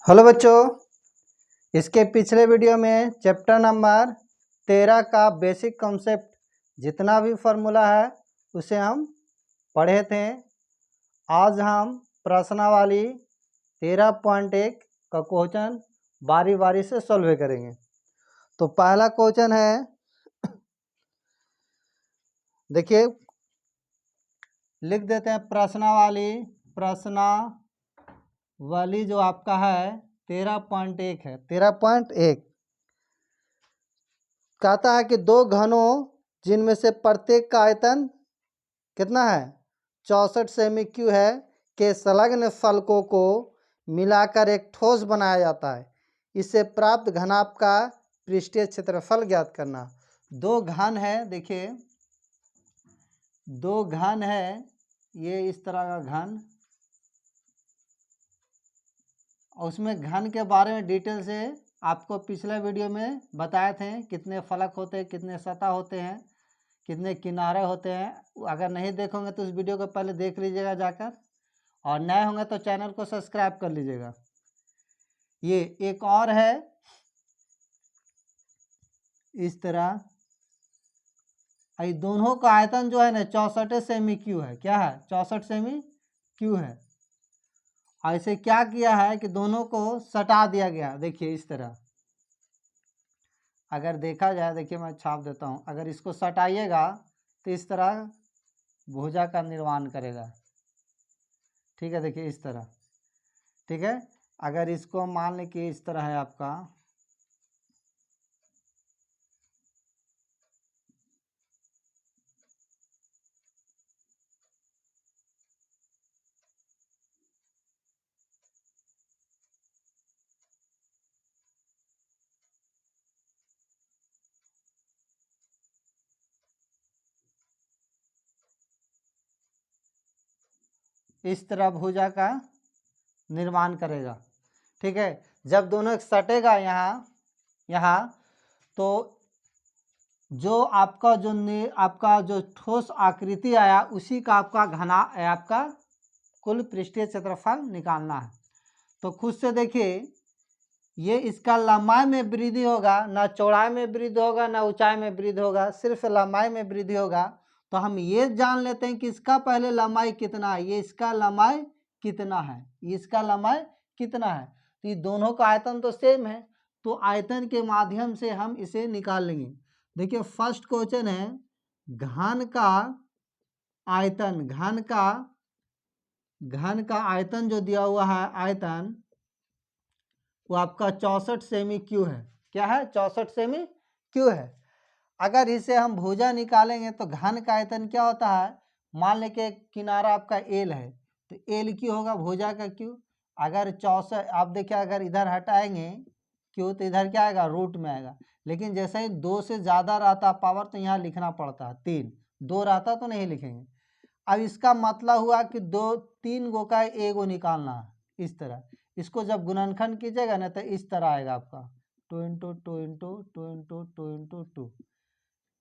Hello बच्चों, इसके पिछले वीडियो में चैप्टर नंबर 13 का बेसिक कॉन्सेप्ट जितना भी फार्मूला है उसे हम पढ़े थे। आज हम प्रश्नावली 13.1 का क्वेश्चन बारी बारी से सॉल्व करेंगे। तो पहला क्वेश्चन है, देखिए लिख देते हैं प्रश्नावली जो आपका है 13.1 है। 13.1 कहता है कि दो घनों जिनमें से प्रत्येक का आयतन कितना है 64 सेमी क्यू है के संलग्न फलकों को मिलाकर एक ठोस बनाया जाता है। इससे प्राप्त घनाभ का पृष्ठीय क्षेत्रफल ज्ञात करना। दो घन है, देखिए दो घन है, ये इस तरह का घन, और उसमें घन के बारे में डिटेल से आपको पिछले वीडियो में बताए थे, कितने फलक होते हैं, कितने सतह होते हैं, कितने किनारे होते हैं। अगर नहीं देखोगे तो उस वीडियो को पहले देख लीजिएगा जाकर, और नए होंगे तो चैनल को सब्सक्राइब कर लीजिएगा। ये एक और है इस तरह, दोनों का आयतन जो है ना 64 सेमी क्यू है। क्या है? 64 सेमी क्यू है। ऐसे क्या किया है कि दोनों को सटा दिया गया। देखिए इस तरह अगर देखा जाए, देखिए मैं छाप देता हूँ, अगर इसको सटाइएगा तो इस तरह भुजा का निर्माण करेगा। ठीक है, देखिए इस तरह। ठीक है, अगर इसको मान लें कि इस तरह है आपका, इस तरह भुजा का निर्माण करेगा। ठीक है, जब दोनों सटेगा यहाँ तो जो आपका जो ठोस आकृति आया उसी का आपका घना आपका कुल पृष्ठीय क्षेत्रफल निकालना है। तो खुद से देखिए, ये इसका लंबाई में वृद्धि होगा, ना चौड़ाई में वृद्धि होगा, ना ऊंचाई में वृद्धि होगा, सिर्फ लंबाई में वृद्धि होगा। तो हम ये जान लेते हैं कि इसका पहले लंबाई कितना है, ये इसका लंबाई कितना है, इसका लंबाई कितना है। तो ये दोनों का आयतन तो सेम है, तो आयतन के माध्यम से हम इसे निकाल लेंगे। देखिए फर्स्ट क्वेश्चन है, घन का आयतन, घन का आयतन जो दिया हुआ है, आयतन वो आपका 64 सेमी क्यू है। क्या है? 64 सेमी क्यू है। अगर इसे हम भुजा निकालेंगे तो घन का आयतन क्या होता है, मान लें कि किनारा आपका एल है तो एल क्यू होगा भुजा का क्यू। अगर 64, आप देखिए अगर इधर हटाएंगे क्यू तो इधर क्या आएगा, रूट में आएगा। लेकिन जैसे ही 2 से ज़्यादा रहता पावर तो यहाँ लिखना पड़ता है 3, 2 रहता तो नहीं लिखेंगे। अब इसका मतलब हुआ कि 3 गो का एगो निकालना है। इस तरह इसको जब गुणनखंड कीजिएगा ना तो इस तरह आएगा आपका 2 इंटू 2 इंटू 2 इंटू 2 इंटू 2,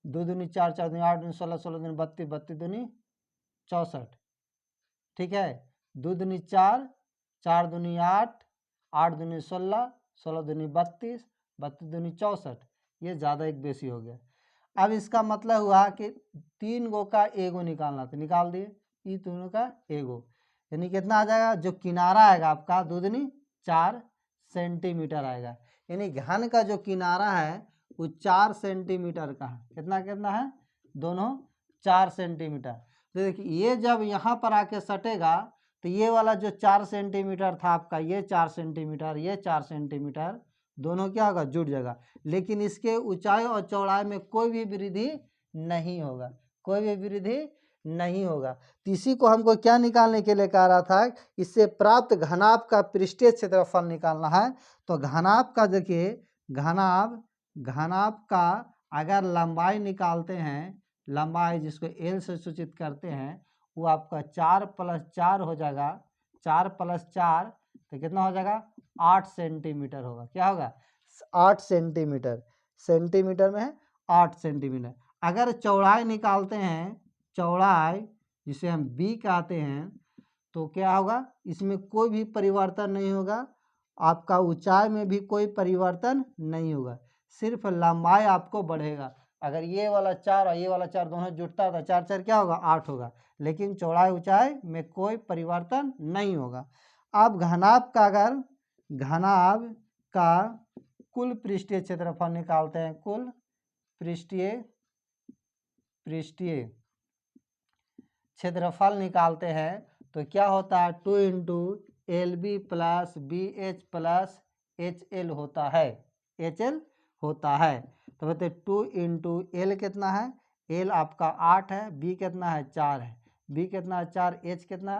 2 दूनी 4, 4 दूनी 8, दूनी 16, 16 दूनी 32, 32 दूनी 64। ठीक है, 2 दूनी 4, 4 दूनी 8, 8 दूनी 16, 16 दूनी 32, 32 दूनी 64। ये ज़्यादा एक बेसी हो गया। अब इसका मतलब हुआ कि 3 गो का एगो निकालना, तो निकाल दिए, ये दोनों का एगो, यानी कितना आ जाएगा, जो किनारा आएगा आपका 2 दूनी 4 सेंटीमीटर आएगा। यानी घन का जो किनारा है वो 4 सेंटीमीटर का है। कितना कितना है? दोनों 4 सेंटीमीटर। तो देखिए ये जब यहाँ पर आके सटेगा तो ये वाला जो 4 सेंटीमीटर था आपका, ये 4 सेंटीमीटर, ये 4 सेंटीमीटर, दोनों क्या होगा, जुड़ जाएगा। लेकिन इसके ऊंचाई और चौड़ाई में कोई भी वृद्धि नहीं होगा, कोई भी वृद्धि नहीं होगा। तो इसी को हमको क्या निकालने के लिए कह रहा था, इससे प्राप्त घनाभ का पृष्ठीय क्षेत्रफल निकालना है। तो घनाभ का देखिए, घनाभ का अगर लंबाई निकालते हैं, लंबाई जिसको एल से सूचित करते हैं, वो आपका 4 + 4 हो जाएगा। 4 + 4 तो कितना हो जाएगा, 8 सेंटीमीटर होगा। क्या होगा? 8 सेंटीमीटर। सेंटीमीटर में है 8 सेंटीमीटर। अगर चौड़ाई निकालते हैं, चौड़ाई जिसे हम बी कहते हैं, तो क्या होगा, इसमें कोई भी परिवर्तन नहीं होगा। आपका ऊंचाई में भी कोई परिवर्तन नहीं होगा, सिर्फ लंबाई आपको बढ़ेगा। अगर ये वाला 4 और ये वाला 4 दोनों जुटता है तो 4 4 क्या होगा 8 होगा, लेकिन चौड़ाई ऊंचाई में कोई परिवर्तन नहीं होगा। अब घनाभ का अगर घनाभ का कुल पृष्ठीय क्षेत्रफल निकालते हैं, कुल पृष्ठीय क्षेत्रफल निकालते हैं तो क्या होता है 2 into L B plus B H plus H L होता है, एच एल होता है। तो बताइए 2 इंटू एल कितना है, एल आपका 8 है, बी कितना है 4 है, बी कितना है 4, एच कितना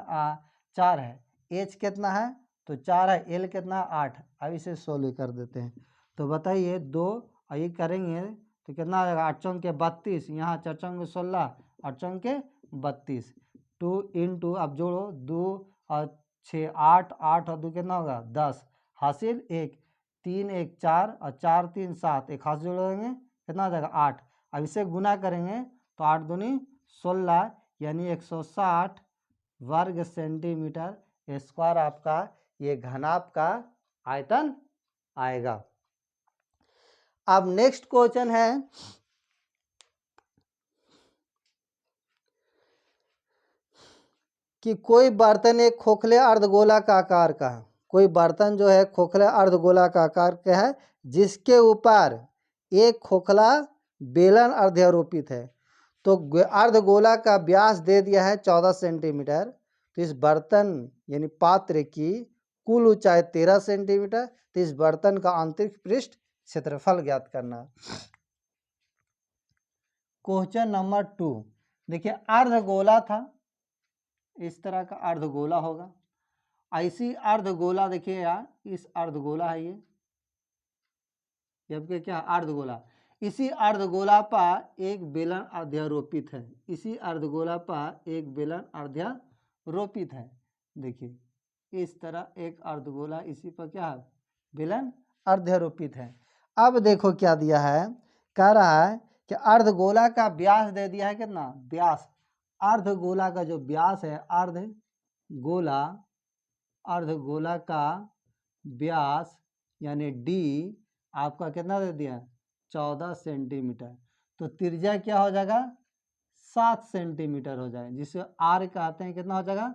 4 है, एच कितना है तो 4 है, एल कितना है 8। अब इसे सोल्व कर देते हैं तो बताइए 2 और ये करेंगे तो कितना आ जाएगा 8 चौक के 32, यहाँ 4 चौक के 16, 8 चौक के 32, 2 इंटू अब जोड़ो 2 और 6 8, 8 और 2 कितना होगा 10, हासिल 1, 3 1 4 और 4 3 7, एक हाथ जोड़ेंगे कितना हो जाएगा 8। अब इसे गुना करेंगे तो 8 दूनी 16 यानी 160 वर्ग सेंटीमीटर स्क्वायर आपका ये घनाभ का आयतन आएगा। अब नेक्स्ट क्वेश्चन है कि कोई बर्तन एक खोखले अर्धगोला का आकार का है, कोई बर्तन जो है खोखले अर्धगोला का आकार का है जिसके ऊपर एक खोखला बेलन अर्धारोपित है। तो अर्धगोला का व्यास दे दिया है 14 सेंटीमीटर। तो इस बर्तन यानी पात्र की कुल ऊंचाई 13 सेंटीमीटर। तो इस बर्तन का आंतरिक पृष्ठ क्षेत्रफल ज्ञात करना। क्वेश्चन नंबर 2 देखिए, अर्धगोला था, इस तरह का अर्धगोला होगा, ऐसी अर्धगोला देखिए यार, इस अर्धगोला है ये, जबकि क्या अर्धगोला, इसी अर्धगोला पर एक बेलन अध्यारोपित है, इसी अर्धगोला पर एक बेलन अध्यारोपित है। देखिए इस तरह एक अर्धगोला, इसी पर क्या है बेलन अध्यारोपित है। अब देखो क्या दिया है, कह रहा है कि अर्धगोला का व्यास दे दिया है कितना, व्यास, अर्धगोला का जो व्यास है, अर्धगोला का व्यास यानी डी आपका कितना दे दिया 14 सेंटीमीटर। तो त्रिज्या क्या हो जाएगा 7 सेंटीमीटर हो जाएगा, जिसे आर कहते हैं, कितना हो जाएगा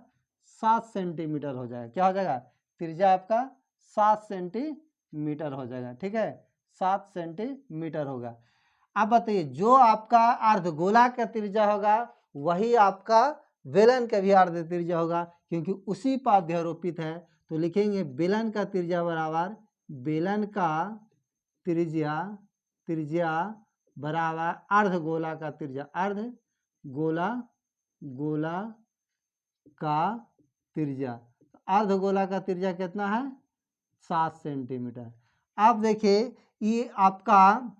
7 सेंटीमीटर हो जाएगा। क्या हो जाएगा त्रिज्या आपका 7 सेंटीमीटर हो जाएगा, ठीक है 7 सेंटीमीटर होगा। अब बताइए जो आपका अर्धगोला का त्रिज्या होगा वही आपका बेलन का भी अर्ध त्रिज्या होगा, क्योंकि उसी पर अध्यारोपित है। तो लिखेंगे बेलन का त्रिज्या बराबर बेलन का त्रिज्या बराबर अर्धगोला का त्रिज्या, अर्धगोला का त्रिज्या, अर्धगोला का त्रिज्या कितना है 7 सेंटीमीटर। अब देखिए ये आपका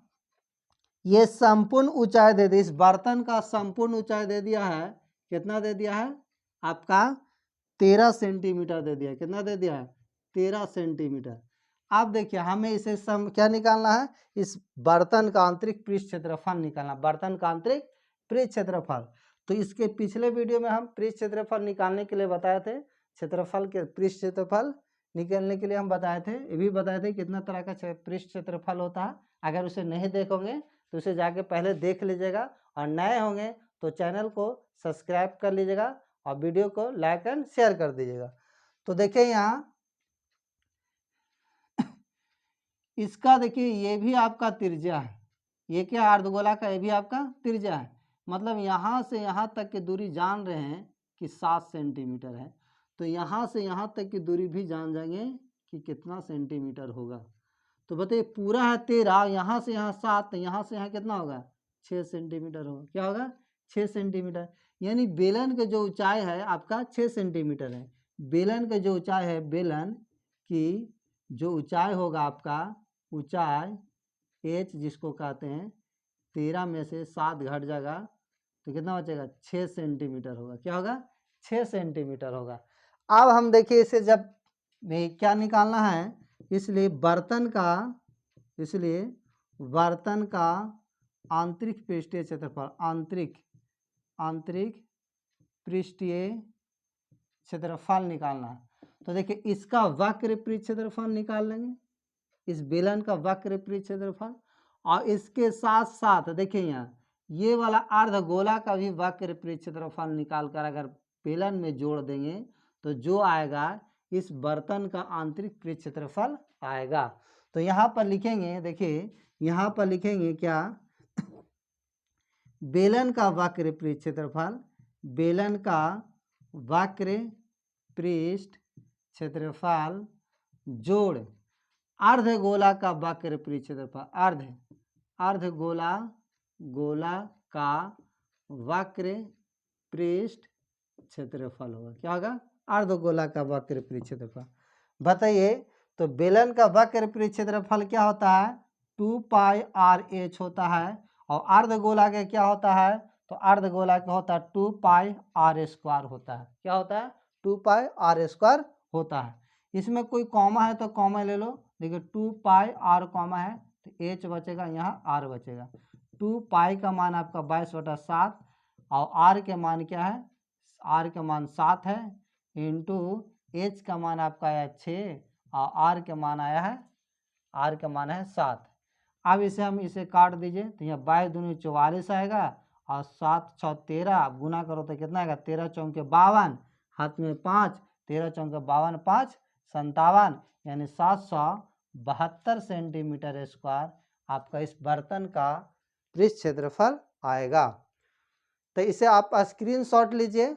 ये संपूर्ण ऊंचाई दे दी, इस बर्तन का संपूर्ण ऊंचाई दे दिया है, कितना दे दिया है आपका 13 सेंटीमीटर दे दिया, कितना दे दिया है 13 सेंटीमीटर। अब देखिए हमें इसे क्या निकालना है, इस बर्तन का आंतरिक पृष्ठ क्षेत्रफल निकालना, बर्तन का आंतरिक पृष्ठ क्षेत्रफल। तो इसके पिछले वीडियो में हम पृष्ठ क्षेत्रफल निकालने के लिए बताए थे, क्षेत्रफल के पृष्ठ क्षेत्रफल निकालने के लिए हम बताए थे, ये भी बताए थे कितना तरह का पृष्ठ क्षेत्रफल होता है। अगर उसे नहीं देखोगे तो उसे जाके पहले देख लीजिएगा, और नए होंगे तो चैनल को सब्सक्राइब कर लीजिएगा और वीडियो को लाइक एंड शेयर कर दीजिएगा। तो देखिए यहाँ इसका देखिए ये भी आपका त्रिज्या है, ये क्या अर्धगोला का ये भी आपका त्रिज्या है, मतलब यहाँ से यहाँ तक की दूरी जान रहे हैं कि 7 सेंटीमीटर है। तो यहाँ से यहाँ तक की दूरी भी जान जाएंगे कि कितना सेंटीमीटर होगा। तो बताइए पूरा है 13, यहाँ से यहाँ 7, यहाँ से यहाँ कितना होगा 6 सेंटीमीटर होगा। क्या होगा 6 सेंटीमीटर, यानी बेलन की जो ऊंचाई है आपका 6 सेंटीमीटर है। बेलन की जो ऊंचाई है, बेलन की जो ऊंचाई होगा आपका, ऊंचाई एच जिसको कहते हैं, 13 में से 7 घट जाएगा तो कितना बचेगा 6 सेंटीमीटर होगा। क्या होगा 6 सेंटीमीटर होगा। अब हम देखिए इसे जब क्या निकालना है, इसलिए बर्तन का आंतरिक पृष्ठीय क्षेत्रफल, आंतरिक पृष्ठीय क्षेत्रफल निकालना है। तो देखिए इसका वक्र पृष्ठ क्षेत्रफल निकाल लेंगे, इस बेलन का वक्र पृष्ठ क्षेत्रफल, और इसके साथ साथ देखिए यहाँ ये वाला अर्धगोला का भी वक्र पृष्ठ क्षेत्रफल निकाल कर अगर बेलन में जोड़ देंगे तो जो आएगा इस बर्तन का आंतरिक पृष्ठ क्षेत्रफल आएगा। तो यहाँ पर लिखेंगे, देखिए यहाँ पर लिखेंगे क्या, बेलन का वक्र पृष्ठ क्षेत्रफल, बेलन का वक्र पृष्ठ क्षेत्रफल जोड़ अर्धगोला का वक्र पृष्ठ क्षेत्रफल, अर्धगोला का वक्र पृष्ठ क्षेत्रफल होगा। क्या होगा? अर्धगोला का वक्र पृष्ठ क्षेत्रफल। बताइए, तो बेलन का वक्र पृष्ठ क्षेत्रफल क्या होता है? 2πr(h) होता है, और अर्धगोला का क्या होता है? तो अर्धगोला का होता है 2πr² होता है। क्या होता है? 2πr² होता है। इसमें कोई कॉमा है तो कॉमा ले लो, देखिए 2πr कॉमा है तो h बचेगा, यहाँ r बचेगा। 2π का मान आपका 22/7 और r के मान क्या है? r के मान 7 है, इंटू h का मान आपका आया 6 और r के मान आया है, r का मान है 7। अब इसे काट दीजिए तो यहाँ 22 दूनी 44 आएगा और 7 6 13, गुना करो तो कितना आएगा? 13 चौके 52, हाथ में 5, 13 चौके 52, 5 57, यानी 772 सेंटीमीटर स्क्वायर आपका इस बर्तन का पृष्ठ क्षेत्रफल आएगा। तो इसे आप स्क्रीनशॉट लीजिए।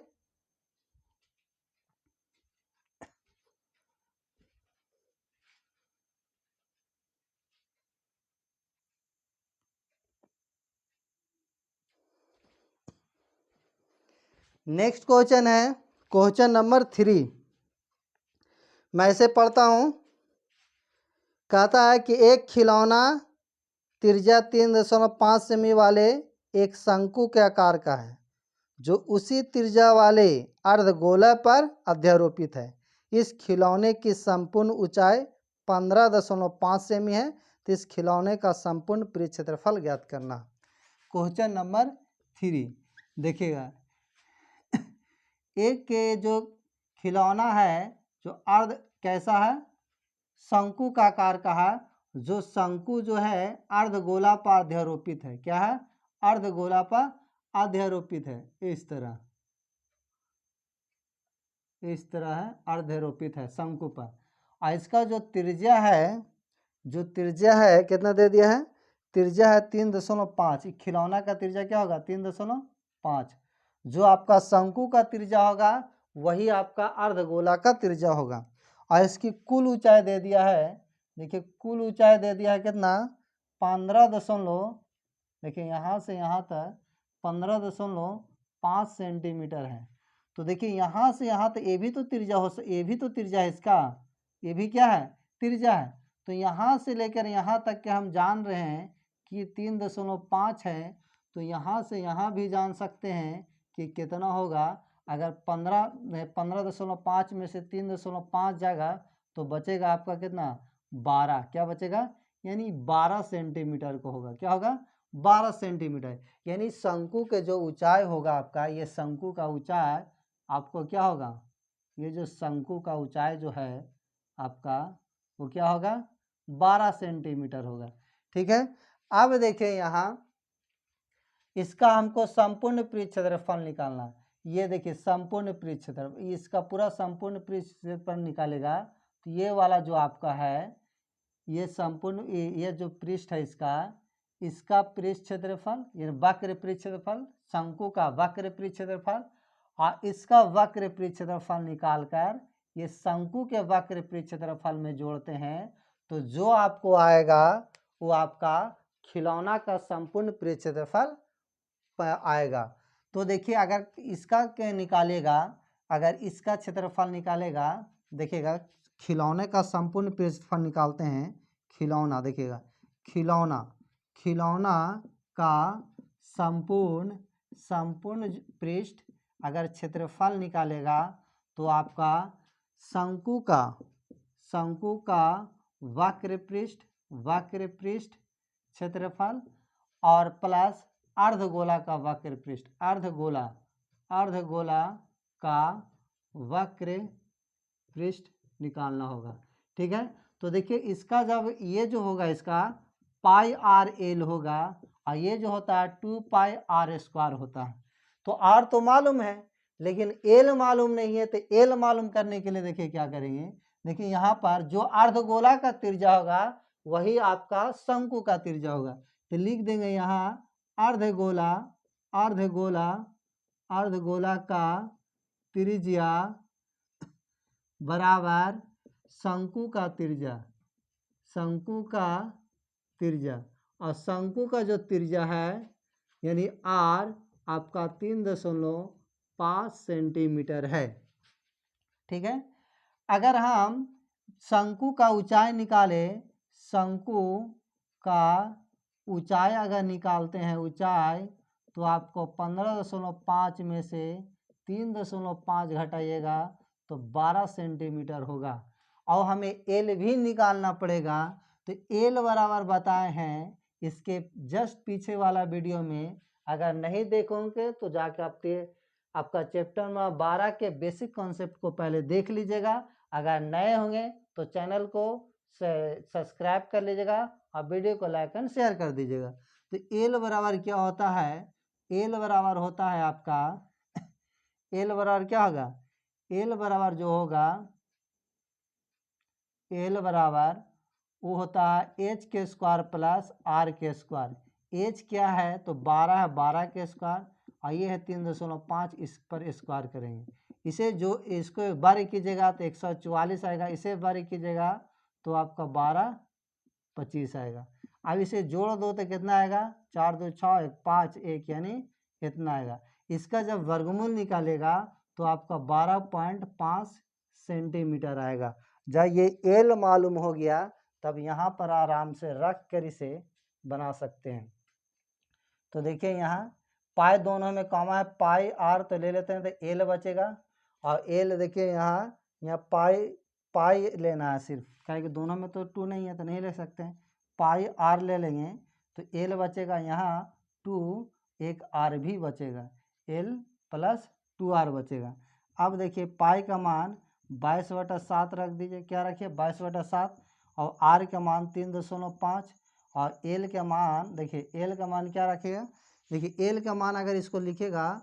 नेक्स्ट क्वेश्चन है क्वेश्चन नंबर 3। मैं इसे पढ़ता हूँ। कहता है कि एक खिलौना त्रिज्या 3.5 सेमी वाले एक शंकु के आकार का है जो उसी त्रिज्या वाले अर्धगोला पर अध्यारोपित है। इस खिलौने की संपूर्ण ऊंचाई 15.5 सेमी है। तो इस खिलौने का संपूर्ण पृष्ठ क्षेत्रफल ज्ञात करना। क्वेश्चन नंबर 3 देखिएगा, एक के जो खिलौना है जो अर्ध कैसा है? शंकु का आकार का है, जो शंकु जो है अर्धगोला पर अध्यारोपित है। क्या है? अर्धगोला पर अध्यारोपित है। इस तरह है, अध्यारोपित है शंकु पर। और इसका जो त्रिज्या है कितना दे दिया है? त्रिज्या है 3.5। खिलौना का त्रिज्या क्या होगा? 3.5। जो आपका शंकु का त्रिज्या होगा वही आपका अर्धगोला का त्रिज्या होगा। और इसकी कुल ऊंचाई दे दिया है, देखिए कुल ऊंचाई दे दिया है कितना? 15 देखिए यहाँ से यहाँ तक 15.5 सेंटीमीटर है। तो देखिए यहाँ से यहाँ तक ये भी तो त्रिज्या ये भी तो त्रिज्या है इसका, ये भी क्या है? त्रिज्या है। तो यहाँ से लेकर यहाँ तक के हम जान रहे हैं कि 3.5 है, तो यहाँ से यहाँ भी जान सकते हैं कि कितना होगा। अगर 15.5 में से 3.5 जाएगा तो बचेगा आपका कितना? 12। क्या बचेगा? यानी 12 सेंटीमीटर को होगा। क्या होगा? 12 सेंटीमीटर। यानी शंकु के जो ऊंचाई होगा आपका, ये शंकु का ऊंचाई आपको क्या होगा? ये जो शंकु का ऊंचाई जो है आपका वो क्या होगा? 12 सेंटीमीटर होगा। ठीक है। अब देखिए यहाँ इसका हमको संपूर्ण पृष्ठ क्षेत्रफल निकालना। ये देखिए संपूर्ण पृष्ठ क्षेत्रफल, इसका पूरा संपूर्ण पृष्ठ क्षेत्रफल निकालेगा तो ये वाला जो आपका है ये संपूर्ण ये जो पृष्ठ है इसका पृष्ठ क्षेत्रफल, ये वक्र पृष्ठ क्षेत्रफल, शंकु का वक्र पृष्ठ क्षेत्रफल, और इसका वक्र पृष्ठ क्षेत्रफल निकालकर ये शंकु के वक्र पृष्ठ क्षेत्रफल में जोड़ते हैं तो जो आपको आएगा वो आपका खिलौना का संपूर्ण पृष्ठ क्षेत्रफल आएगा। तो देखिए अगर इसका क्या निकालेगा, अगर इसका क्षेत्रफल निकालेगा, देखिएगा खिलौने का संपूर्ण पृष्ठफल निकालते हैं। खिलौना देखिएगा, खिलौना का संपूर्ण पृष्ठ अगर क्षेत्रफल निकालेगा तो आपका शंकु का वक्र पृष्ठ क्षेत्रफल और प्लस अर्धगोला का वक्र पृष्ठ, अर्धगोला का वक्र पृष्ठ निकालना होगा। ठीक है, तो देखिए इसका जब ये जो होगा इसका पाई आर एल होगा और ये जो होता है 2 पाई आर स्क्वायर होता है। तो आर तो मालूम है लेकिन एल मालूम नहीं है, तो एल मालूम करने के लिए देखिए क्या करेंगे। देखिए यहाँ पर जो अर्धगोला का त्रिज्या होगा वही आपका शंकु का त्रिज्या होगा। तो लिख देंगे यहाँ अर्धगोला अर्धगोला अर्धगोला का त्रिज्या बराबर शंकु का त्रिज्या, शंकु का त्रिज्या। और शंकु का जो त्रिज्या है यानी आर आपका 3.5 सेंटीमीटर है। ठीक है, अगर हम शंकु का ऊंचाई निकाले, शंकु का ऊंचाई अगर निकालते हैं ऊंचाई, तो आपको 15.5 में से 3.5 घटाइएगा तो 12 सेंटीमीटर होगा। और हमें एल भी निकालना पड़ेगा, तो एल बराबर बताए हैं इसके जस्ट पीछे वाला वीडियो में। अगर नहीं देखोगे तो जाके आपका चैप्टर नंबर 12 के बेसिक कॉन्सेप्ट को पहले देख लीजिएगा। अगर नए होंगे तो चैनल को सब्सक्राइब कर लीजिएगा और वीडियो को लाइक एंड शेयर कर दीजिएगा। तो एल बराबर क्या होता है, एल बराबर होता है आपका एल बराबर क्या होगा, एल बराबर जो होगा एल बराबर वो होता है एच के स्क्वायर प्लस आर के स्क्वायर। एच क्या है तो 12 है, 12 के स्क्वायर और ये है 3.5, इस पर स्क्वायर करेंगे। इसे जो इसको वर्ग कीजिएगा तो 144 आएगा, इसे वर्ग कीजिएगा तो आपका 12×25 आएगा। अब इसे जोड़ दो तो कितना आएगा, 4 2 6 1 5 1 यानी इतना आएगा। इसका जब वर्गमूल निकालेगा तो आपका 12.5 सेंटीमीटर आएगा। जब ये एल मालूम हो गया तब यहाँ पर आराम से रख कर इसे बना सकते हैं। तो देखिए यहाँ पाई दोनों में कॉमा है, पाई आर तो ले लेते हैं तो एल बचेगा। और एल देखिए यहाँ पाई लेना है सिर्फ, क्योंकि दोनों में तो 2 नहीं है तो नहीं ले सकते हैं। पाई आर ले लेंगे तो एल बचेगा यहाँ 2, एक आर भी बचेगा, एल प्लस 2r बचेगा। अब देखिए पाई का मान 22/7 रख दीजिए, क्या रखिए 22/7, और आर का मान 3.5 और एल का मान देखिए एल का मान क्या रखिएगा, देखिए एल का मान अगर इसको लिखेगा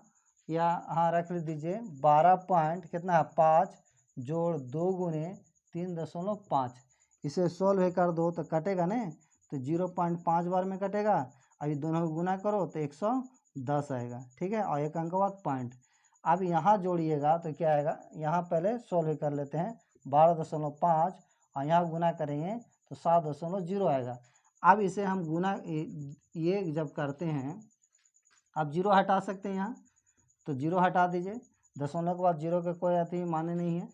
या हाँ रख दीजिए 12 पॉइंट कितना है 5 जोड़ 2 गुने 3.5। इसे सोल्व कर दो तो कटेगा नहीं, तो 0.5 बार में कटेगा। अभी दोनों को गुना करो तो 110 आएगा। ठीक है, और एक अंक बाद पॉइंट। अब यहाँ जोड़िएगा तो क्या आएगा, यहाँ पहले सोल्व कर लेते हैं 12.5 और यहाँ गुना करेंगे तो 7.0 आएगा। अब इसे हम गुना ये जब करते हैं, अब 0 हटा सकते हैं यहाँ, तो 0 हटा दीजिए, दशमलव के बाद 0 के कोई अति माने नहीं है।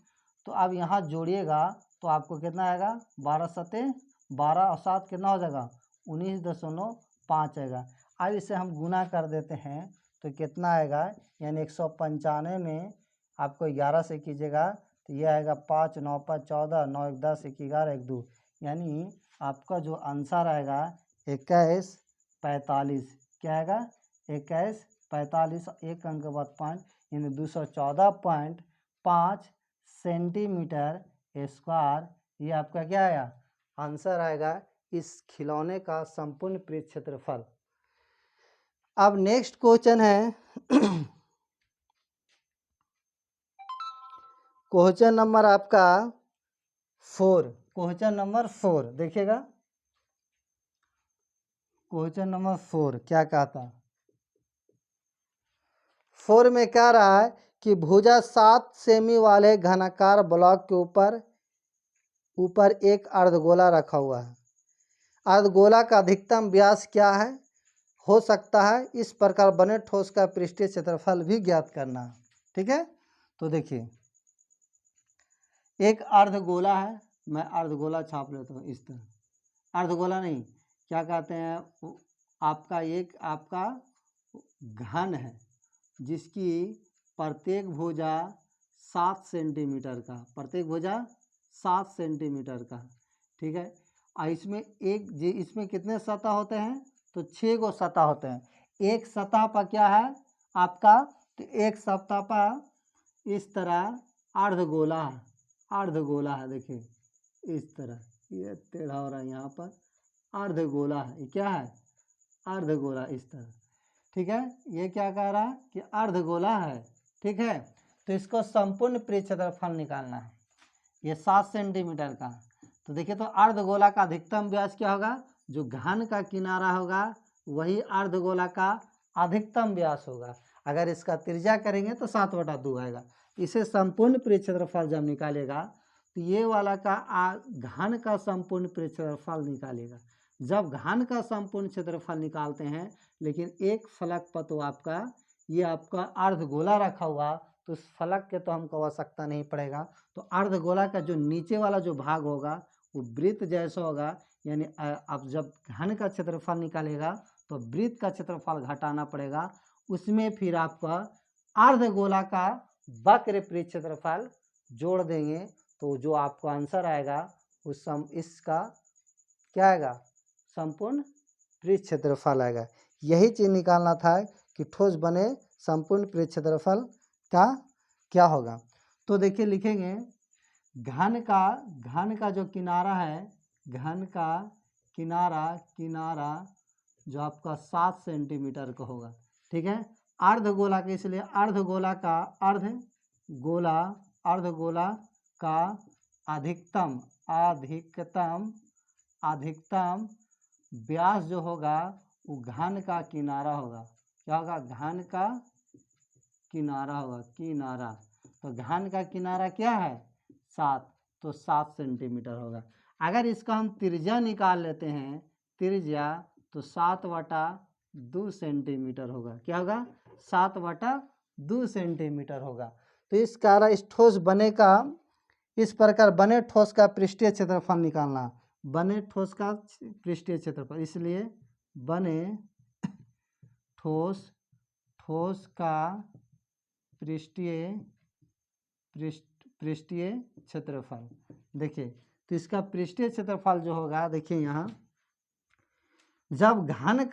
तो अब यहाँ जोड़िएगा तो आपको कितना आएगा 12 सते 12 और 7 कितना हो जाएगा 19.5 आएगा। अब इसे हम गुना कर देते हैं तो कितना आएगा, यानी 195 में आपको 11 से कीजिएगा तो ये आएगा 5 9 5 14 9 1 10 1 11 1 2, यानी आपका जो आंसर आएगा 2145। क्या आएगा 2145, एक अंक बाद पॉइंट, यानी 214.5 सेंटीमीटर स्क्वायर। ये आपका क्या आया आंसर आएगा इस खिलौने का संपूर्ण पृष्ठ क्षेत्रफल। अब नेक्स्ट क्वेश्चन है क्वेश्चन नंबर आपका 4, क्वेश्चन नंबर 4 देखिएगा। क्वेश्चन नंबर 4 क्या कहता है, 4 में क्या रहा है कि भुजा 7 सेमी वाले घनाकार ब्लॉक के ऊपर एक अर्धगोला रखा हुआ है। अर्धगोला का अधिकतम व्यास क्या है, हो सकता है इस प्रकार बने ठोस का पृष्ठीय क्षेत्रफल भी ज्ञात करना है। ठीक है, तो देखिए एक अर्धगोला है, मैं अर्धगोला छाप लेता हूँ इस तरह, अर्धगोला नहीं क्या कहते हैं, आपका घन है जिसकी प्रत्येक भुजा 7 सेंटीमीटर का, प्रत्येक भुजा 7 सेंटीमीटर का। ठीक है, और इसमें कितने सतह होते हैं, तो 6 गो सतह होते हैं। एक सतह पर क्या है आपका, तो एक सतह पर इस तरह अर्धगोला है, अर्धगोला है, देखिए इस तरह, ये टेढ़ा हो रहा है यहाँ पर, अर्धगोला है, ये क्या है, अर्धगोला इस तरह, ठीक है। ये क्या कह रहा है कि अर्धगोला है, ठीक है। तो इसको संपूर्ण परिक्षेत्रफल निकालना है, ये 7 सेंटीमीटर का। तो देखिए, तो अर्धगोला का अधिकतम व्यास क्या होगा, जो घन का किनारा होगा वही अर्धगोला का अधिकतम व्यास होगा। अगर इसका त्रिज्या करेंगे तो 7/2 आएगा। इसे संपूर्ण परिक्षेत्रफल जब निकालेगा तो ये वाला का घन का संपूर्ण परिक्षेत्रफल निकालेगा। जब घन का संपूर्ण क्षेत्रफल निकालते हैं, लेकिन एक फलक पर तो आपका ये आपका अर्धगोला रखा हुआ, तो उस फलक के तो हमको आवश्यकता नहीं पड़ेगा। तो अर्धगोला का जो नीचे वाला जो भाग होगा वो वृत्त जैसा होगा, यानी अब जब घन का क्षेत्रफल निकालेगा तो वृत्त का क्षेत्रफल घटाना पड़ेगा, उसमें फिर आपका अर्धगोला का वक्र परिक्षेत्रफल जोड़ देंगे, तो जो आपको आंसर आएगा उस इसका क्या आएगा, संपूर्ण परिक्षेत्रफल आएगा। यही चीज़ निकालना था कि ठोस बने संपूर्ण परिक्षेत्रफल का क्या होगा। तो देखिए लिखेंगे, घन का जो किनारा है, घन का किनारा जो आपका 7 सेंटीमीटर का होगा, ठीक है। अर्धगोला के इसलिए अर्धगोला का अधिकतम व्यास जो होगा वो घन का किनारा होगा। क्या होगा, घन का किनारा होगा, किनारा। तो घन का किनारा क्या है, 7, तो 7 सेंटीमीटर होगा। अगर इसका हम त्रिज्या निकाल लेते हैं, त्रिज्या, तो 7/2 सेंटीमीटर होगा। क्या होगा, 7/2 सेंटीमीटर होगा। तो इस कारण इस ठोस बने का, इस प्रकार बने ठोस का पृष्ठीय क्षेत्रफल निकालना, बने ठोस का पृष्ठीय क्षेत्रफल, इसलिए बने ठोस का पृष्ठीय क्षेत्रफल। देखिए, तो इसका पृष्ठीय क्षेत्रफल जो होगा, देखिए यहाँ, जब घन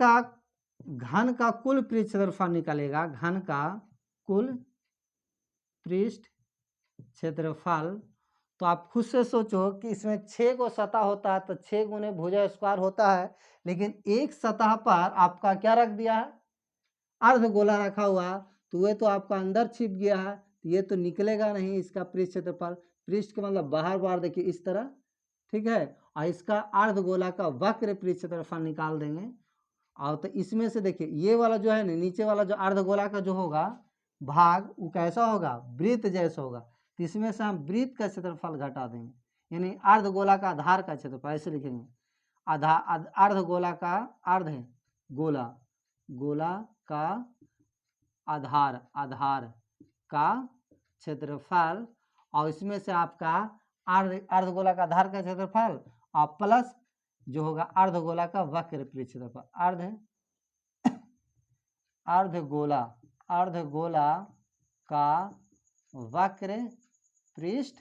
का कुल पृष्ठ क्षेत्रफल निकालेगा, घन का कुल पृष्ठ क्षेत्रफल, तो आप खुद से सोचो कि इसमें 6 को सतह होता है, तो 6 गुने भुजा स्क्वायर होता है, लेकिन एक सतह पर आपका क्या रख दिया है, अर्धगोला रखा हुआ, तो वह तो आपका अंदर छिप गया है, तो ये तो निकलेगा नहीं इसका पृष्ठ क्षेत्रफल। पृष्ठ का मतलब बाहर देखिए इस तरह, ठीक है। और इसका अर्धगोला का वक्र पृष्ठ क्षेत्रफल निकाल देंगे। और तो इसमें से देखिए, ये वाला जो है ना, नीचे वाला जो अर्धगोला का जो होगा भाग, वो कैसा होगा, वृत्त जैसा होगा। तो इसमें से हम वृत्त का क्षेत्रफल घटा देंगे, यानी अर्धगोला का आधार का क्षेत्रफल, ऐसे लिखेंगे, अर्धगोला का गोला का आधार का क्षेत्रफल, और इसमें से आपका अर्धगोला का आधार का क्षेत्रफल और प्लस जो होगा अर्धगोला का वक्र पृष्ठ क्षेत्रफल, अर्धगोला का वक्र पृष्ठ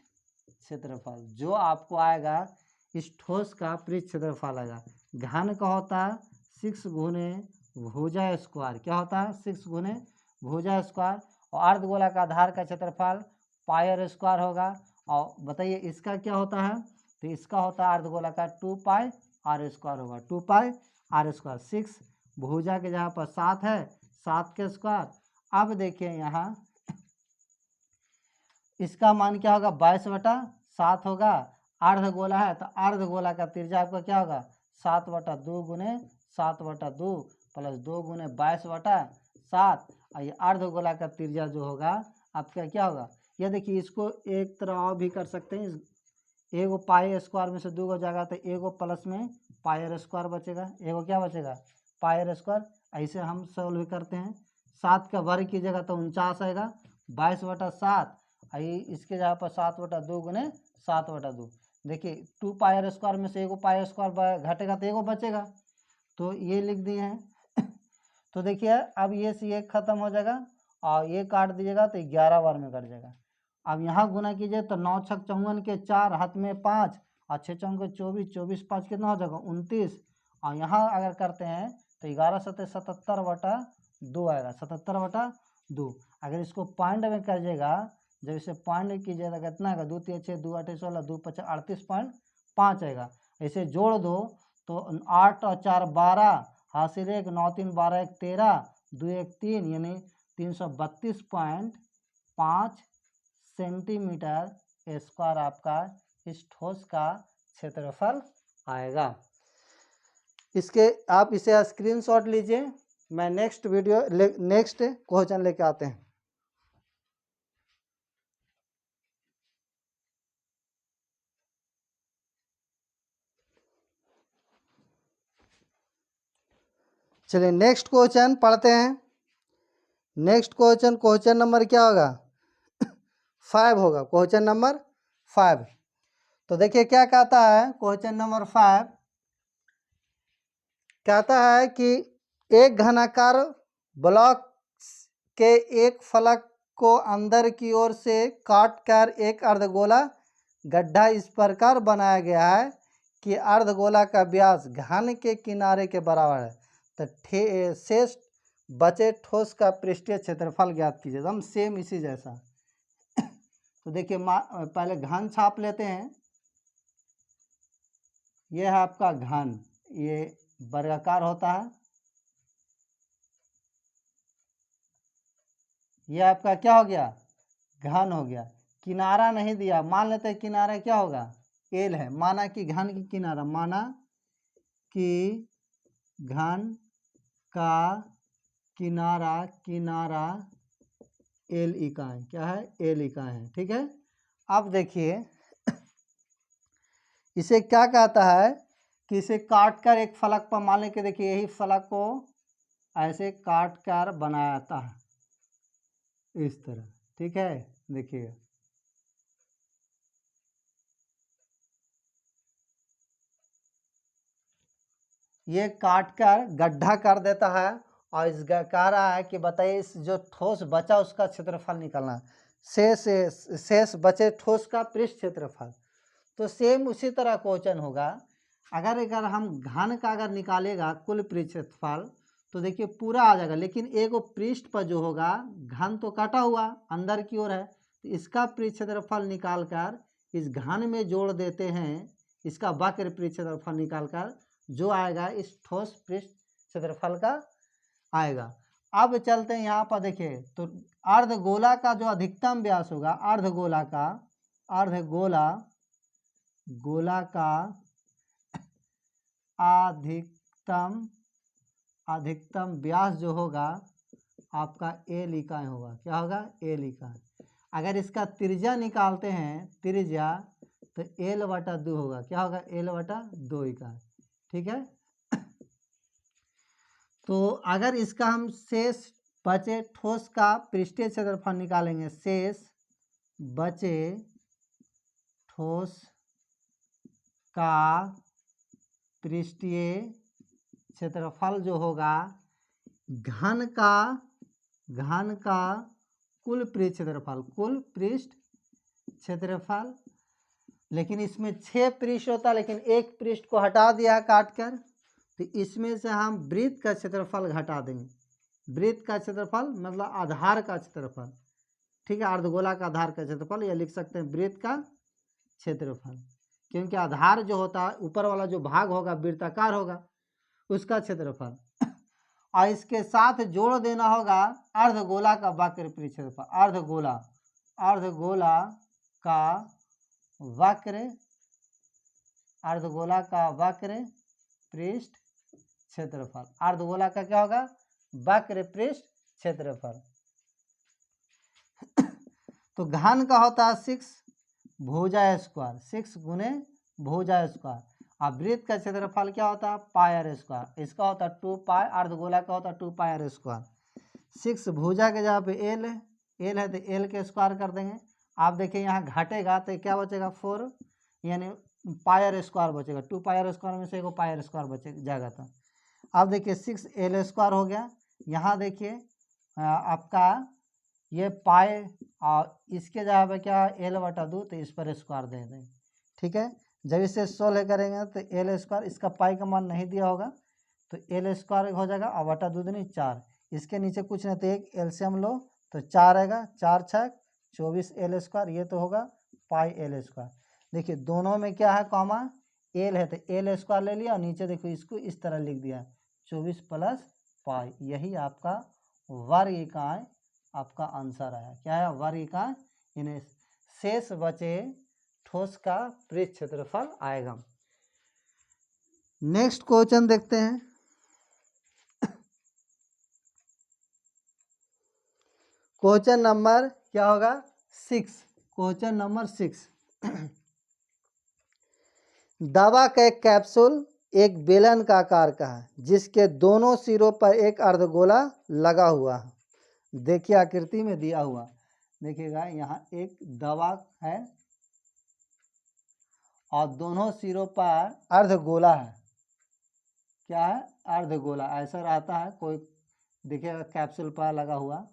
क्षेत्रफल, जो आपको आएगा इस ठोस का पृष्ठ क्षेत्रफल आएगा। घन का होता है 6 गुने भुजा स्क्वायर, क्या होता है, 6 गुने भुजा स्क्वायर, और अर्धगोला का आधार का क्षेत्रफल पाई स्क्वायर होगा। और बताइए इसका क्या होता है, तो इसका होता है अर्धगोला का 2πr स्क्वायर होगा, 2πr स्क्वायर। 6 भुजा के जहाँ पर 7 है, 7 के स्क्वायर। अब देखिए यहाँ इसका मान क्या होगा, 22/7 होगा। अर्धगोला है तो अर्धगोला का त्रिज्या आपका क्या होगा, 7/2 गुने 7/2 प्लस 2 गुने 22/7। और ये अर्धगोला का त्रिज्या जो होगा आपका क्या होगा, यह देखिए, इसको एक तरह और भी कर सकते हैं, एगो पाई स्क्वायर में से 2 हो जाएगा, तो एगो प्लस में पाई स्क्वायर बचेगा, एगो क्या बचेगा, पाई स्क्वायर। ऐसे हम सॉल्व करते हैं। 7 का वर्ग की जगह तो 49 आएगा, 22/7, इसके जगह पर 7/2 गुने 7/2। देखिए 2πr स्क्वायर में से एगो पाई स्क्वायर घटेगा तो एगो बचेगा, तो ये लिख दिए हैं। तो देखिए अब ये से ये खत्म हो जाएगा और ये काट दीजिएगा तो 11 बार में कट जाएगा। अब यहाँ गुना कीजिए तो 9 छक 54 के 4, हाथ में 5 और 6 चौक 24, 24 5 कितना हो जाएगा 29। और यहाँ अगर करते हैं तो 11 7 77/2 आएगा, 77/2। अगर इसको पॉइंट में करिएगा जब इसे पॉइंट कीजिएगा कितना आएगा, 2 3 6 2 8 16 2 5 38.5 आएगा। ऐसे जोड़ दो तो 8 और 4 12, हासिल 1, 9 3 12 1 13, 2 1 3 यानी 332.5 सेंटीमीटर स्क्वायर आपका इस ठोस का क्षेत्रफल आएगा। इसके आप इसे स्क्रीनशॉट लीजिए, मैं नेक्स्ट क्वेश्चन लेके आते हैं। चलिए नेक्स्ट क्वेश्चन पढ़ते हैं। नेक्स्ट क्वेश्चन नंबर क्या होगा 5 होगा, क्वेश्चन नंबर 5। तो देखिए क्या कहता है क्वेश्चन नंबर 5, कहता है कि एक घनाकार ब्लॉक के एक फलक को अंदर की ओर से काटकर एक अर्धगोला गड्ढा इस प्रकार बनाया गया है कि अर्धगोला का व्यास घन के किनारे के बराबर है। तो शेष बचे ठोस का पृष्ठीय क्षेत्रफल ज्ञात कीजिए। एकदम सेम इसी जैसा। तो देखिए पहले घन छाप लेते हैं। यह है आपका घन, ये वर्गाकार होता है। यह आपका क्या हो गया, घन हो गया। किनारा नहीं दिया, मान लेते हैं किनारा क्या होगा, एल है। माना कि घन की किनारा, माना कि घन का किनारा एल इकाई, क्या है, एल इकाई है। ठीक है। अब देखिए इसे क्या कहता है कि इसे काटकर एक फलक पर, मान लें कि देखिए यही फलक को ऐसे काटकर बनाया था इस तरह। ठीक है, देखिए ये काटकर गड्ढा कर देता है और इस कह रहा है कि बताइए इस जो ठोस बचा उसका क्षेत्रफल निकालना, शेष बचे ठोस का पृष्ठ क्षेत्रफल। तो सेम उसी तरह क्वेश्चन होगा। अगर हम घन का अगर निकालेगा कुल पृष्ठ क्षेत्रफल तो देखिए पूरा आ जाएगा, लेकिन एक पृष्ठ पर जो होगा घन तो काटा हुआ अंदर की ओर है, तो इसका पृष्ठ क्षेत्रफल निकाल कर इस घन में जोड़ देते हैं। इसका वक्र पृष्ठ क्षेत्रफल निकाल कर जो आएगा इस ठोस पृष्ठ क्षेत्रफल का आएगा। अब चलते हैं यहाँ पर, देखिए तो अर्धगोला का जो अधिकतम व्यास होगा, अर्धगोला का अधिकतम व्यास जो होगा आपका एल इकाई होगा। क्या होगा, एल इकाई। अगर इसका त्रिज्या निकालते हैं, त्रिज्या, तो एल बटा 2 होगा। क्या होगा, एल बटा 2 इकाई। ठीक है। तो अगर इसका हम शेष बचे ठोस का पृष्ठीय क्षेत्रफल निकालेंगे, शेष बचे ठोस का पृष्ठीय क्षेत्रफल जो होगा घन का कुल पृष्ठ क्षेत्रफल, लेकिन इसमें 6 पृष्ठ होता, लेकिन एक पृष्ठ को हटा दिया काटकर, तो इसमें से हम वृत्त का क्षेत्रफल घटा देंगे। वृत्त का क्षेत्रफल मतलब आधार का क्षेत्रफल। ठीक है, अर्धगोला का आधार का क्षेत्रफल, या लिख सकते हैं वृत्त का क्षेत्रफल, क्योंकि आधार जो होता है ऊपर वाला जो भाग होगा वृत्ताकार होगा, उसका क्षेत्रफल। और इसके साथ जोड़ देना होगा अर्धगोला का वक्र पृष्ठ क्षेत्रफल। अर्धगोला का वक्र पृष्ठ क्षेत्रफल। अर्धगोला का क्या होगा, वक्र पृष्ठ क्षेत्रफल। तो घन का होता है 6 भुजा स्क्वायर, 6 गुने भुजा स्क्वायर। और वृत्त का क्षेत्रफल क्या होता है, पाई आर स्क्वायर। इसका होता है 2 पाई, अर्धगोला का होता है 2 पाई आर स्क्वायर। 6 भुजा के जगह पे एल है तो एल के स्क्वायर कर देंगे। आप देखिए यहाँ घटेगा तो क्या बचेगा 4, यानी पाई आर स्क्वायर बचेगा। 2 पाई आर स्क्वायर में से एक पाई आर स्क्वायर बचे जाएगा। तो अब देखिए 6 एल स्क्वायर हो गया। यहाँ देखिए आपका ये पाई और इसके जगह पे क्या है एल बटा 2, तो इस पर स्क्वायर दे दें। ठीक है, जब इसे 16 करेंगे तो एल स्क्वायर, इसका पाई का मान नहीं दिया होगा तो एल स्क्वायर हो जाएगा, और बटा 2 दूनी 4। इसके नीचे कुछ नहीं तो एक एलसीएम लो तो 4 आएगा, 4 6 24L², ये तो होगा πL²। देखिए दोनों में क्या है कॉमा, एल है तो L² ले लिया और नीचे देखो इसको इस तरह लिख दिया 24 + π। यही आपका वर्ग इकाई आपका आंसर है। क्या है? वर्ग इकाई। यानी शेष बचे ठोस का पृष्ठ क्षेत्रफल आएगा। नेक्स्ट क्वेश्चन देखते हैं। क्वेश्चन नंबर क्या होगा? 6। Question number 6। दवा का एक कैप्सूल एक बेलन का आकार का है जिसके दोनों सिरों पर एक अर्धगोला लगा हुआ है। देखिए आकृति में दिया हुआ, देखिएगा यहाँ एक दवा है और दोनों सिरों पर अर्धगोला है। क्या है? अर्धगोला। ऐसा रहता है, कोई देखिएगा कैप्सूल पर लगा हुआ,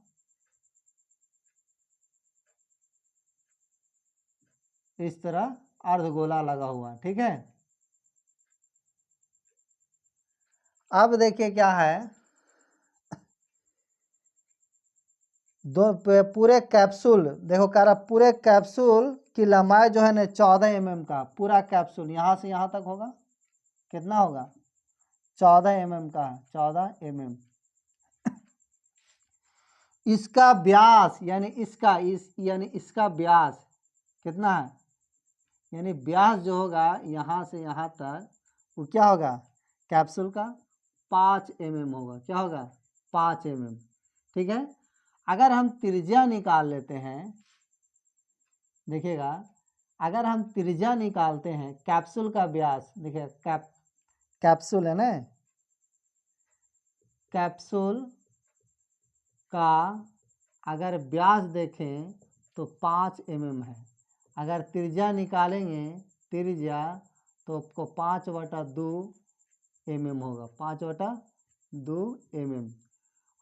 इस तरह अर्धगोला लगा हुआ। ठीक है, अब देखिए क्या है, पूरे कैप्सूल देखो कह रहा, पूरे कैप्सूल की लंबाई जो है ना 14 mm का, पूरा कैप्सूल यहाँ से यहाँ तक होगा, कितना होगा? 14 mm का है, 14 mm। इसका व्यास यानी इसका व्यास कितना है? यानी व्यास जो होगा यहाँ से यहाँ तक वो क्या होगा? कैप्सूल का 5 mm होगा। क्या होगा? 5 mm। ठीक है, अगर हम त्रिज्या निकाल लेते हैं, देखिएगा अगर हम त्रिज्या निकालते हैं कैप्सूल का व्यास, देखिए कैप्सूल है ना, कैप्सूल का अगर व्यास देखें तो 5 mm है। अगर त्रिज्या निकालेंगे त्रिज्या तो आपको 5/2 mm होगा, 5/2 mm।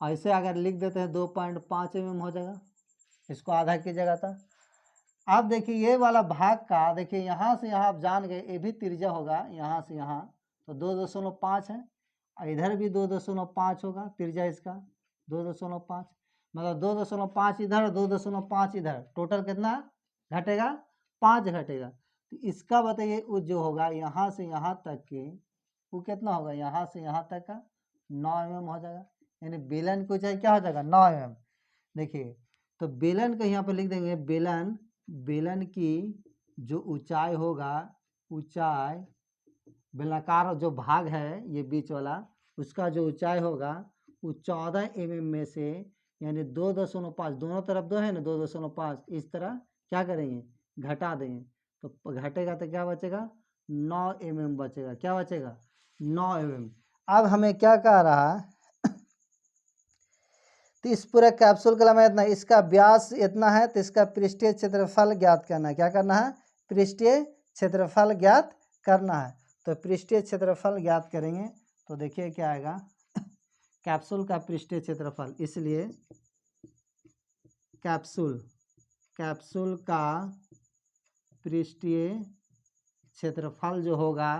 ऐसे अगर लिख देते हैं 2.5 mm हो जाएगा, इसको आधा कीजिएगा था। अब देखिए ये वाला भाग का, देखिए यहाँ से यहाँ आप जान गए ये भी त्रिज्या होगा, यहाँ से यहाँ तो 2.5 है, और इधर भी 2.5 होगा त्रिज्या इसका, 2.5 मतलब 2.5 इधर 2.5 इधर, टोटल कितना घटेगा? 5 घटेगा। तो इसका बताइए वो जो होगा यहाँ से यहाँ तक के वो कितना होगा? यहाँ से यहाँ तक का 9 mm हो जाएगा। यानी बेलन को चाहे क्या हो जाएगा? 9 mm। देखिए तो बेलन को यहाँ पर लिख देंगे, बेलन की जो ऊंचाई होगा, ऊंचाई बेलनाकार जो भाग है ये बीच वाला, उसका जो ऊंचाई होगा वो 14 mm में से यानी 2.5, दोनों तरफ 2 है ना, 2.5 इस तरह क्या करेंगे? घटा देंगे। तो घटेगा तो क्या बचेगा? 9 mm बचेगा। क्या बचेगा? 9 mm। अब हमें क्या कह रहा है, तो इस पूरे कैप्सूल का लंबाई इतना, इसका व्यास इतना है, तो इसका पृष्ठीय क्षेत्रफल ज्ञात करना है। क्या करना है? पृष्ठीय क्षेत्रफल ज्ञात करना है। तो पृष्ठीय क्षेत्रफल ज्ञात करेंगे तो देखिए क्या आएगा, कैप्सूल का पृष्ठीय क्षेत्रफल, इसलिए कैप्सूल का पृष्ठीय क्षेत्रफल जो होगा,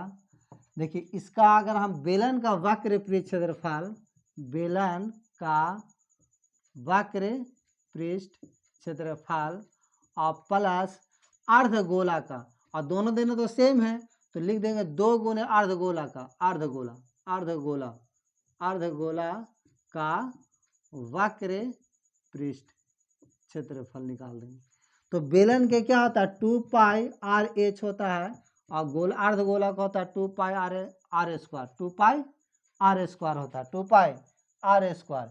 देखिए इसका अगर हम बेलन का वक्र पृष्ठ क्षेत्रफल, बेलन का वक्र पृष्ठ क्षेत्रफल और प्लस अर्धगोला का, और दोनों देने तो सेम है तो लिख देंगे 2 गुने अर्धगोला का, अर्धगोला का वक्र पृष्ठ क्षेत्रफल निकाल देंगे। तो बेलन के क्या होता है? 2πr(h) होता है, और अर्धगोला का होता है 2πr², 2πr² होता है, 2πr²।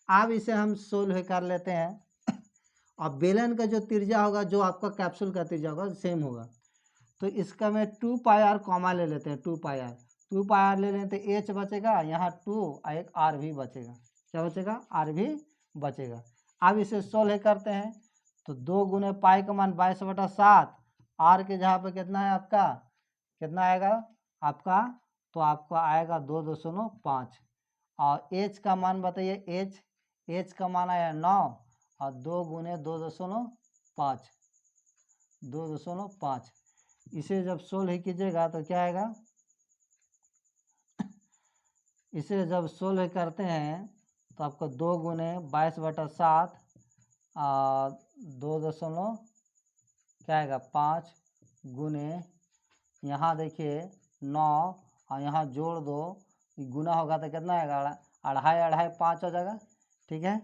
अब इसे हम सोल्व कर लेते हैं। अब बेलन का जो त्रिज्या होगा, जो आपका कैप्सूल का त्रिज्या होगा सेम होगा, तो इसका में 2πr कॉमा ले लेते हैं, 2πr ले लेते हैं, h बचेगा यहाँ 2 और एक r भी बचेगा। क्या बचेगा? r भी बचेगा। अब इसे सोल्व करते हैं तो 2 गुने पाई का मान 22/7, r के जहाँ पे कितना है आपका, कितना आएगा आपका? तो आपका आएगा 2.5, और h का मान बताइए, h का मान आया 9, और 2 गुने 2.5, 2.5। इसे जब सोल्व कीजिएगा तो क्या आएगा, इसे जब सोल्व करते हैं तो आपको 2 गुने 22/7 2 क्या आएगा 5 गुने यहाँ देखिए 9 और यहाँ जोड़ दो, गुना होगा तो कितना आएगा 2.5 5 हो जाएगा। ठीक है,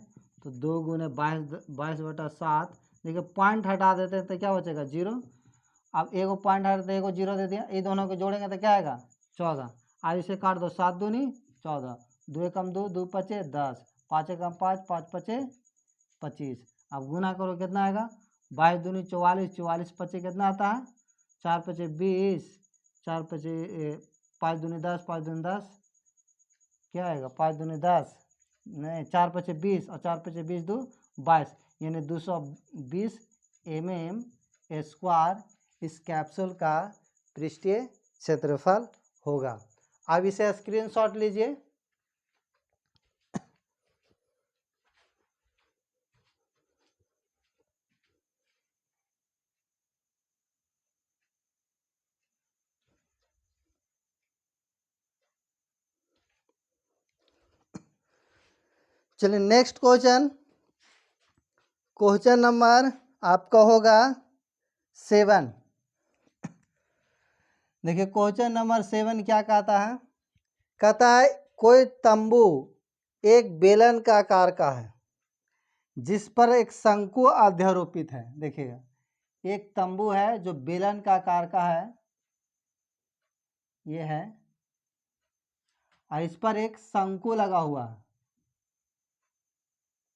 तो 2 गुने 22/7। देखिए पॉइंट हटा देते हैं तो क्या बचेगा 0। अब एगो पॉइंट हटा देते एगो 0 दे दिया, ये दोनों को जोड़ेंगे तो क्या आएगा 14। आज इसे काट दो, 7 दूनी 14, 2 कम 2, 2 पचे 10, 5 कम 5, 5 पचे 25। अब गुना करो कितना आएगा 22 दूनी 44, 44 पचे कितना आता है 4 पचे 20, 4 पचे 5 दूनी 10, 5 दूनी 10 क्या आएगा 5 दूनी 10 नहीं 4 पचे 20 और 4 पचे 20 2 22, यानी 220 mm² इस कैप्सूल का पृष्ठीय क्षेत्रफल होगा। अब इसे स्क्रीनशॉट लीजिए। चलिए नेक्स्ट क्वेश्चन नंबर आपका होगा 7। देखिए क्वेश्चन नंबर 7 क्या कहता है, कहता है कोई तंबू एक बेलन का आकार का है जिस पर एक शंकु अध्यारोपित है। देखिएगा एक तंबू है जो बेलन का आकार का है, ये है, और इस पर एक शंकु लगा हुआ है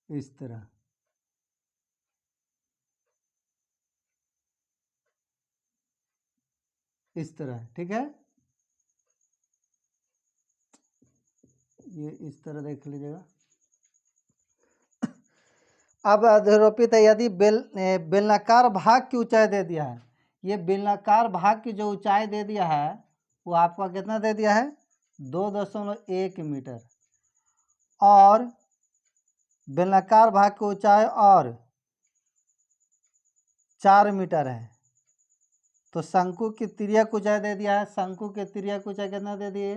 इस तरह। इस तरह ठीक है, ये इस तरह देख लीजिएगा। अब अध्यारोपित है, यदि बेलनाकार भाग की ऊंचाई दे दिया है, ये बेलनाकार भाग की जो ऊंचाई दे दिया है वो आपका कितना दे दिया है 2.1 मीटर, और बेलनाकार भाग की ऊंचाई और 4 मीटर है। तो शंकु की तिर्यक ऊंचाई दे दिया है, शंकु के तिर्यक ऊंचाई कितना दे दिए,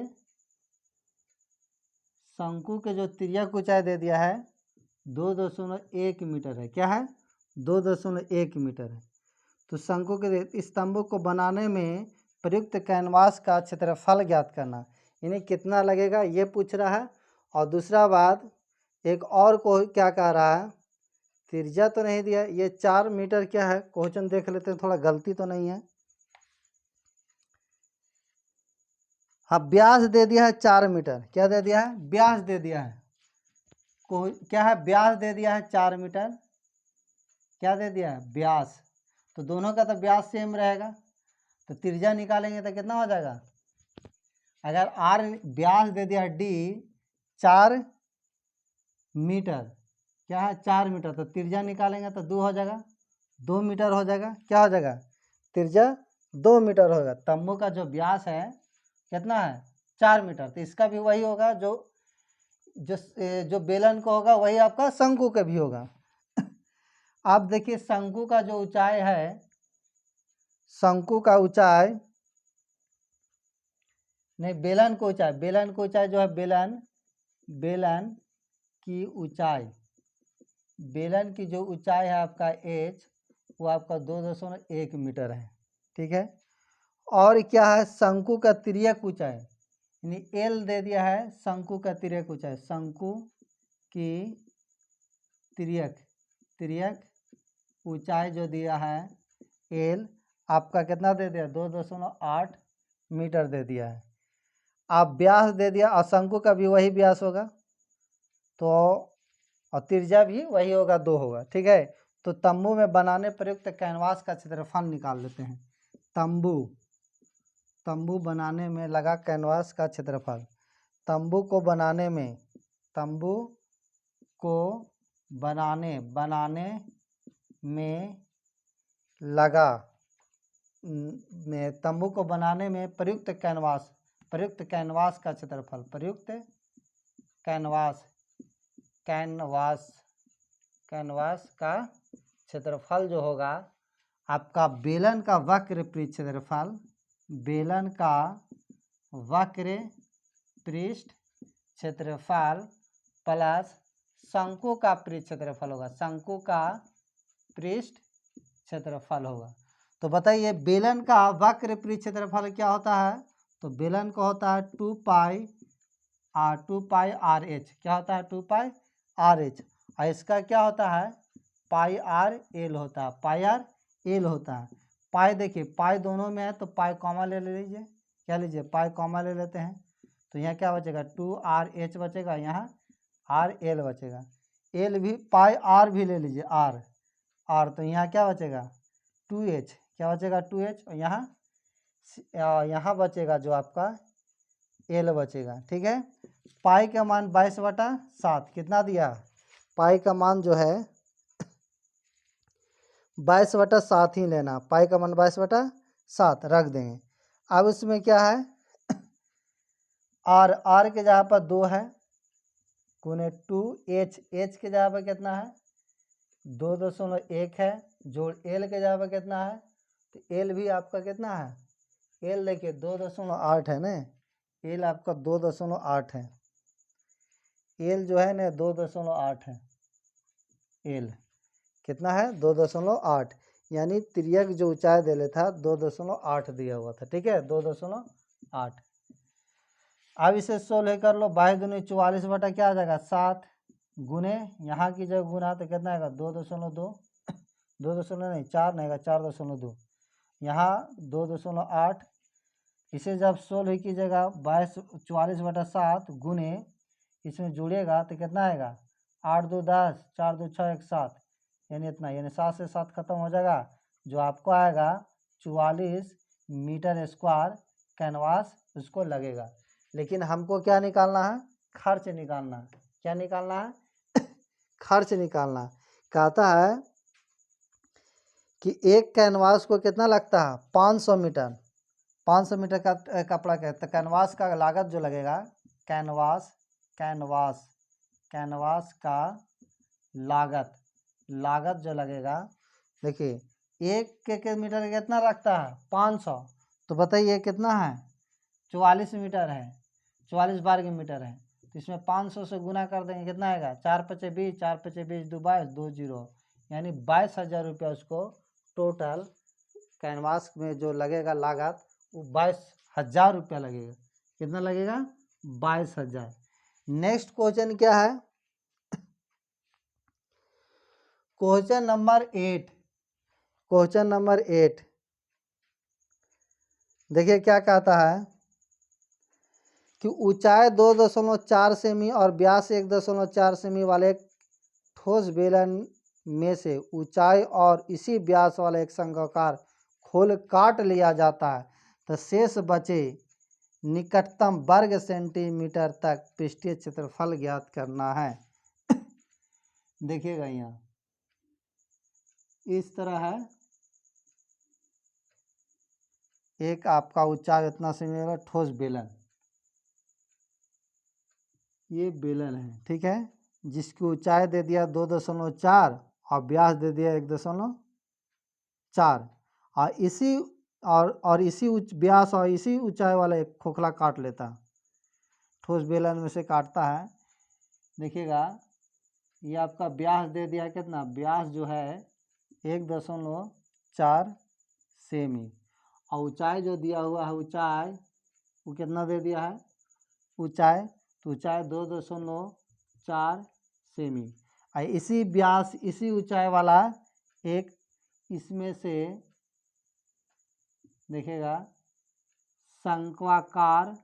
शंकु के जो तिर्यक ऊंचाई दे दिया है 2.1 मीटर है। क्या है 2.1 मीटर है। तो शंकु के इस तंबू को बनाने में प्रयुक्त कैनवास का क्षेत्रफल ज्ञात करना, यानी कितना लगेगा ये पूछ रहा है। और दूसरा बात एक और को क्या कह रहा है, त्रिज्या तो नहीं दिया, ये 4 मीटर क्या है, क्वेश्चन देख लेते हैं थोड़ा गलती तो नहीं है। हाँ व्यास दे दिया है 4 मीटर, क्या दे दिया है व्यास दे दिया है, क्या है व्यास दे दिया है 4 मीटर, क्या दे दिया है व्यास। तो दोनों का तो व्यास सेम रहेगा, तो त्रिज्या निकालेंगे तो कितना हो जाएगा, अगर आर व्यास दे दिया डी 4 मीटर, क्या है 4 मीटर, तो त्रिज्या निकालेंगे तो 2 हो जाएगा, 2 मीटर हो जाएगा। क्या हो जाएगा त्रिज्या 2 मीटर होगा। तंबू का जो व्यास है कितना है 4 मीटर, तो इसका भी वही होगा जो जो जो बेलन को होगा वही आपका शंकु का भी होगा। आप देखिए शंकु का जो ऊंचाई है, शंकु का ऊंचाई नहीं बेलन को ऊंचाई, बेलन को ऊंचाई जो है बेलन की ऊंचाई, बेलन की जो ऊंचाई है आपका एच वो आपका 2.1 मीटर है। ठीक है, और क्या है शंकु का तिर्यक ऊंचाई, यानी एल दे दिया है शंकु का तिर्यक ऊंचाई, शंकु की तिर्यक ऊंचाई जो दिया है एल आपका कितना दे दिया 2.8 मीटर दे दिया है। आप व्यास दे दिया और शंकु का भी वही व्यास होगा, तो और त्रिज्या भी वही होगा 2 होगा। ठीक है, तो तंबू में बनाने प्रयुक्त कैनवास का क्षेत्रफल निकाल लेते हैं। तंबू बनाने में लगा कैनवास का क्षेत्रफल, तंबू को बनाने में लगा तंबू को बनाने में प्रयुक्त कैनवास का क्षेत्रफल, प्रयुक्त कैनवास का क्षेत्रफल जो होगा आपका बेलन का वक्र पृष्ठ क्षेत्रफल, बेलन का वक्र पृष्ठ क्षेत्रफल प्लस शंकु का पृष्ठ क्षेत्रफल होगा, शंकु का पृष्ठ क्षेत्रफल होगा। तो बताइए बेलन का वक्र पृष्ठ क्षेत्रफल क्या होता है? तो बेलन का होता है 2 पाई आर एच। क्या होता है? 2 पाई आर एच। और इसका क्या होता है? पाई आर एल होता है। पाई आर एल होता है। पाई देखिए पाई दोनों में है तो पाई कॉमा ले लीजिए। क्या लीजिए? पाई कॉमा ले लेते हैं। तो यहाँ क्या बचेगा? 2 आर एच बचेगा, यहाँ आर एल बचेगा। एल भी पाई आर भी ले लीजिए, आर तो यहाँ क्या बचेगा? 2h। क्या बचेगा? 2h। और यहाँ बचेगा जो आपका एल बचेगा। ठीक है। पाई का मान 22/7 कितना दिया? पाई का मान जो है 22/7 ही लेना। पाई का मान 22/7 रख देंगे। अब उसमें क्या है? आर के जगह पर 2 है, गुने 2h। एच के जगह पर कितना है? 2.1 है, जोड़ एल के जगह पर कितना है? तो एल भी आपका कितना है? एल देखिए 2.8 है ना, एल आपका 2.8 है। एल जो है ना 2.8 है। एल कितना है? 2.8। यानी तिर्यक जो ऊंचाई दे था 2.8 दिया हुआ था। ठीक है, 2.8। अब इसे 16 कर लो। 22×44 बटा क्या आ जाएगा? 7, गुने यहाँ की जगह गुना तो कितना आएगा? 2.2, 2 नहीं 4 नहीं, 4.2। यहाँ 2.8। इसे जब 16 की जगह 44/7 गुने इसमें जुड़ेगा तो कितना आएगा? 8 2 10, 4 2 6 1 7, यानी इतना, यानी 7 से 7 खत्म हो जाएगा। जो आपको आएगा 44 मीटर स्क्वायर कैनवास उसको लगेगा। लेकिन हमको क्या निकालना है? खर्च निकालना है। क्या निकालना है? खर्च निकालना। कहता है कि एक कैनवास को कितना लगता है? 500 मीटर। 500 मीटर का कपड़ा का तो कैनवास का लागत जो लगेगा, कैनवास का लागत जो लगेगा, देखिए एक मीटर कितना लगता है? 500। तो बताइए कितना है? 44 मीटर है, 44 वर्ग मीटर है। तो इसमें 500 से गुना कर देंगे, कितना आएगा? 4 × 5 = 20, 4 × 5 = 20, 2 22, 2 0, यानी 22,000 रुपया उसको टोटल कैनवास में जो लगेगा लागत वो 22,000 रुपया लगेगा। कितना लगेगा? 22,000। नेक्स्ट क्वेश्चन क्या है? Question number 8। क्वेश्चन नंबर 8 देखिए क्या कहता है कि ऊंचाई 2.4 सेमी और व्यास 1.4 सेमी वाले एक ठोस बेलन में से ऊंचाई और इसी व्यास वाला एक शंक्वाकार खोल काट लिया जाता है, तो शेष बचे निकटतम वर्ग सेंटीमीटर तक पृष्ठीय क्षेत्रफल ज्ञात करना है। देखिएगा यहाँ इस तरह है, एक आपका ऊंचाई इतना सेमी वाला ठोस बेलन, ये बेलन है। ठीक है, जिसकी ऊंचाई दे दिया 2.4 और व्यास दे दिया 1.4, और इसी व्यास और इसी ऊंचाई वाला एक खोखला काट लेता है, ठोस बेलन में से काटता है। देखिएगा ये आपका व्यास दे दिया कितना? व्यास जो है 1.4 सेमी और ऊंचाई जो दिया हुआ है, ऊंचाई वो कितना दे दिया है? ऊंचाई तो ऊंचाई 2.4 सेमी। और इसी व्यास इसी ऊंचाई वाला एक इसमें से देखिएगा शंक्वाकार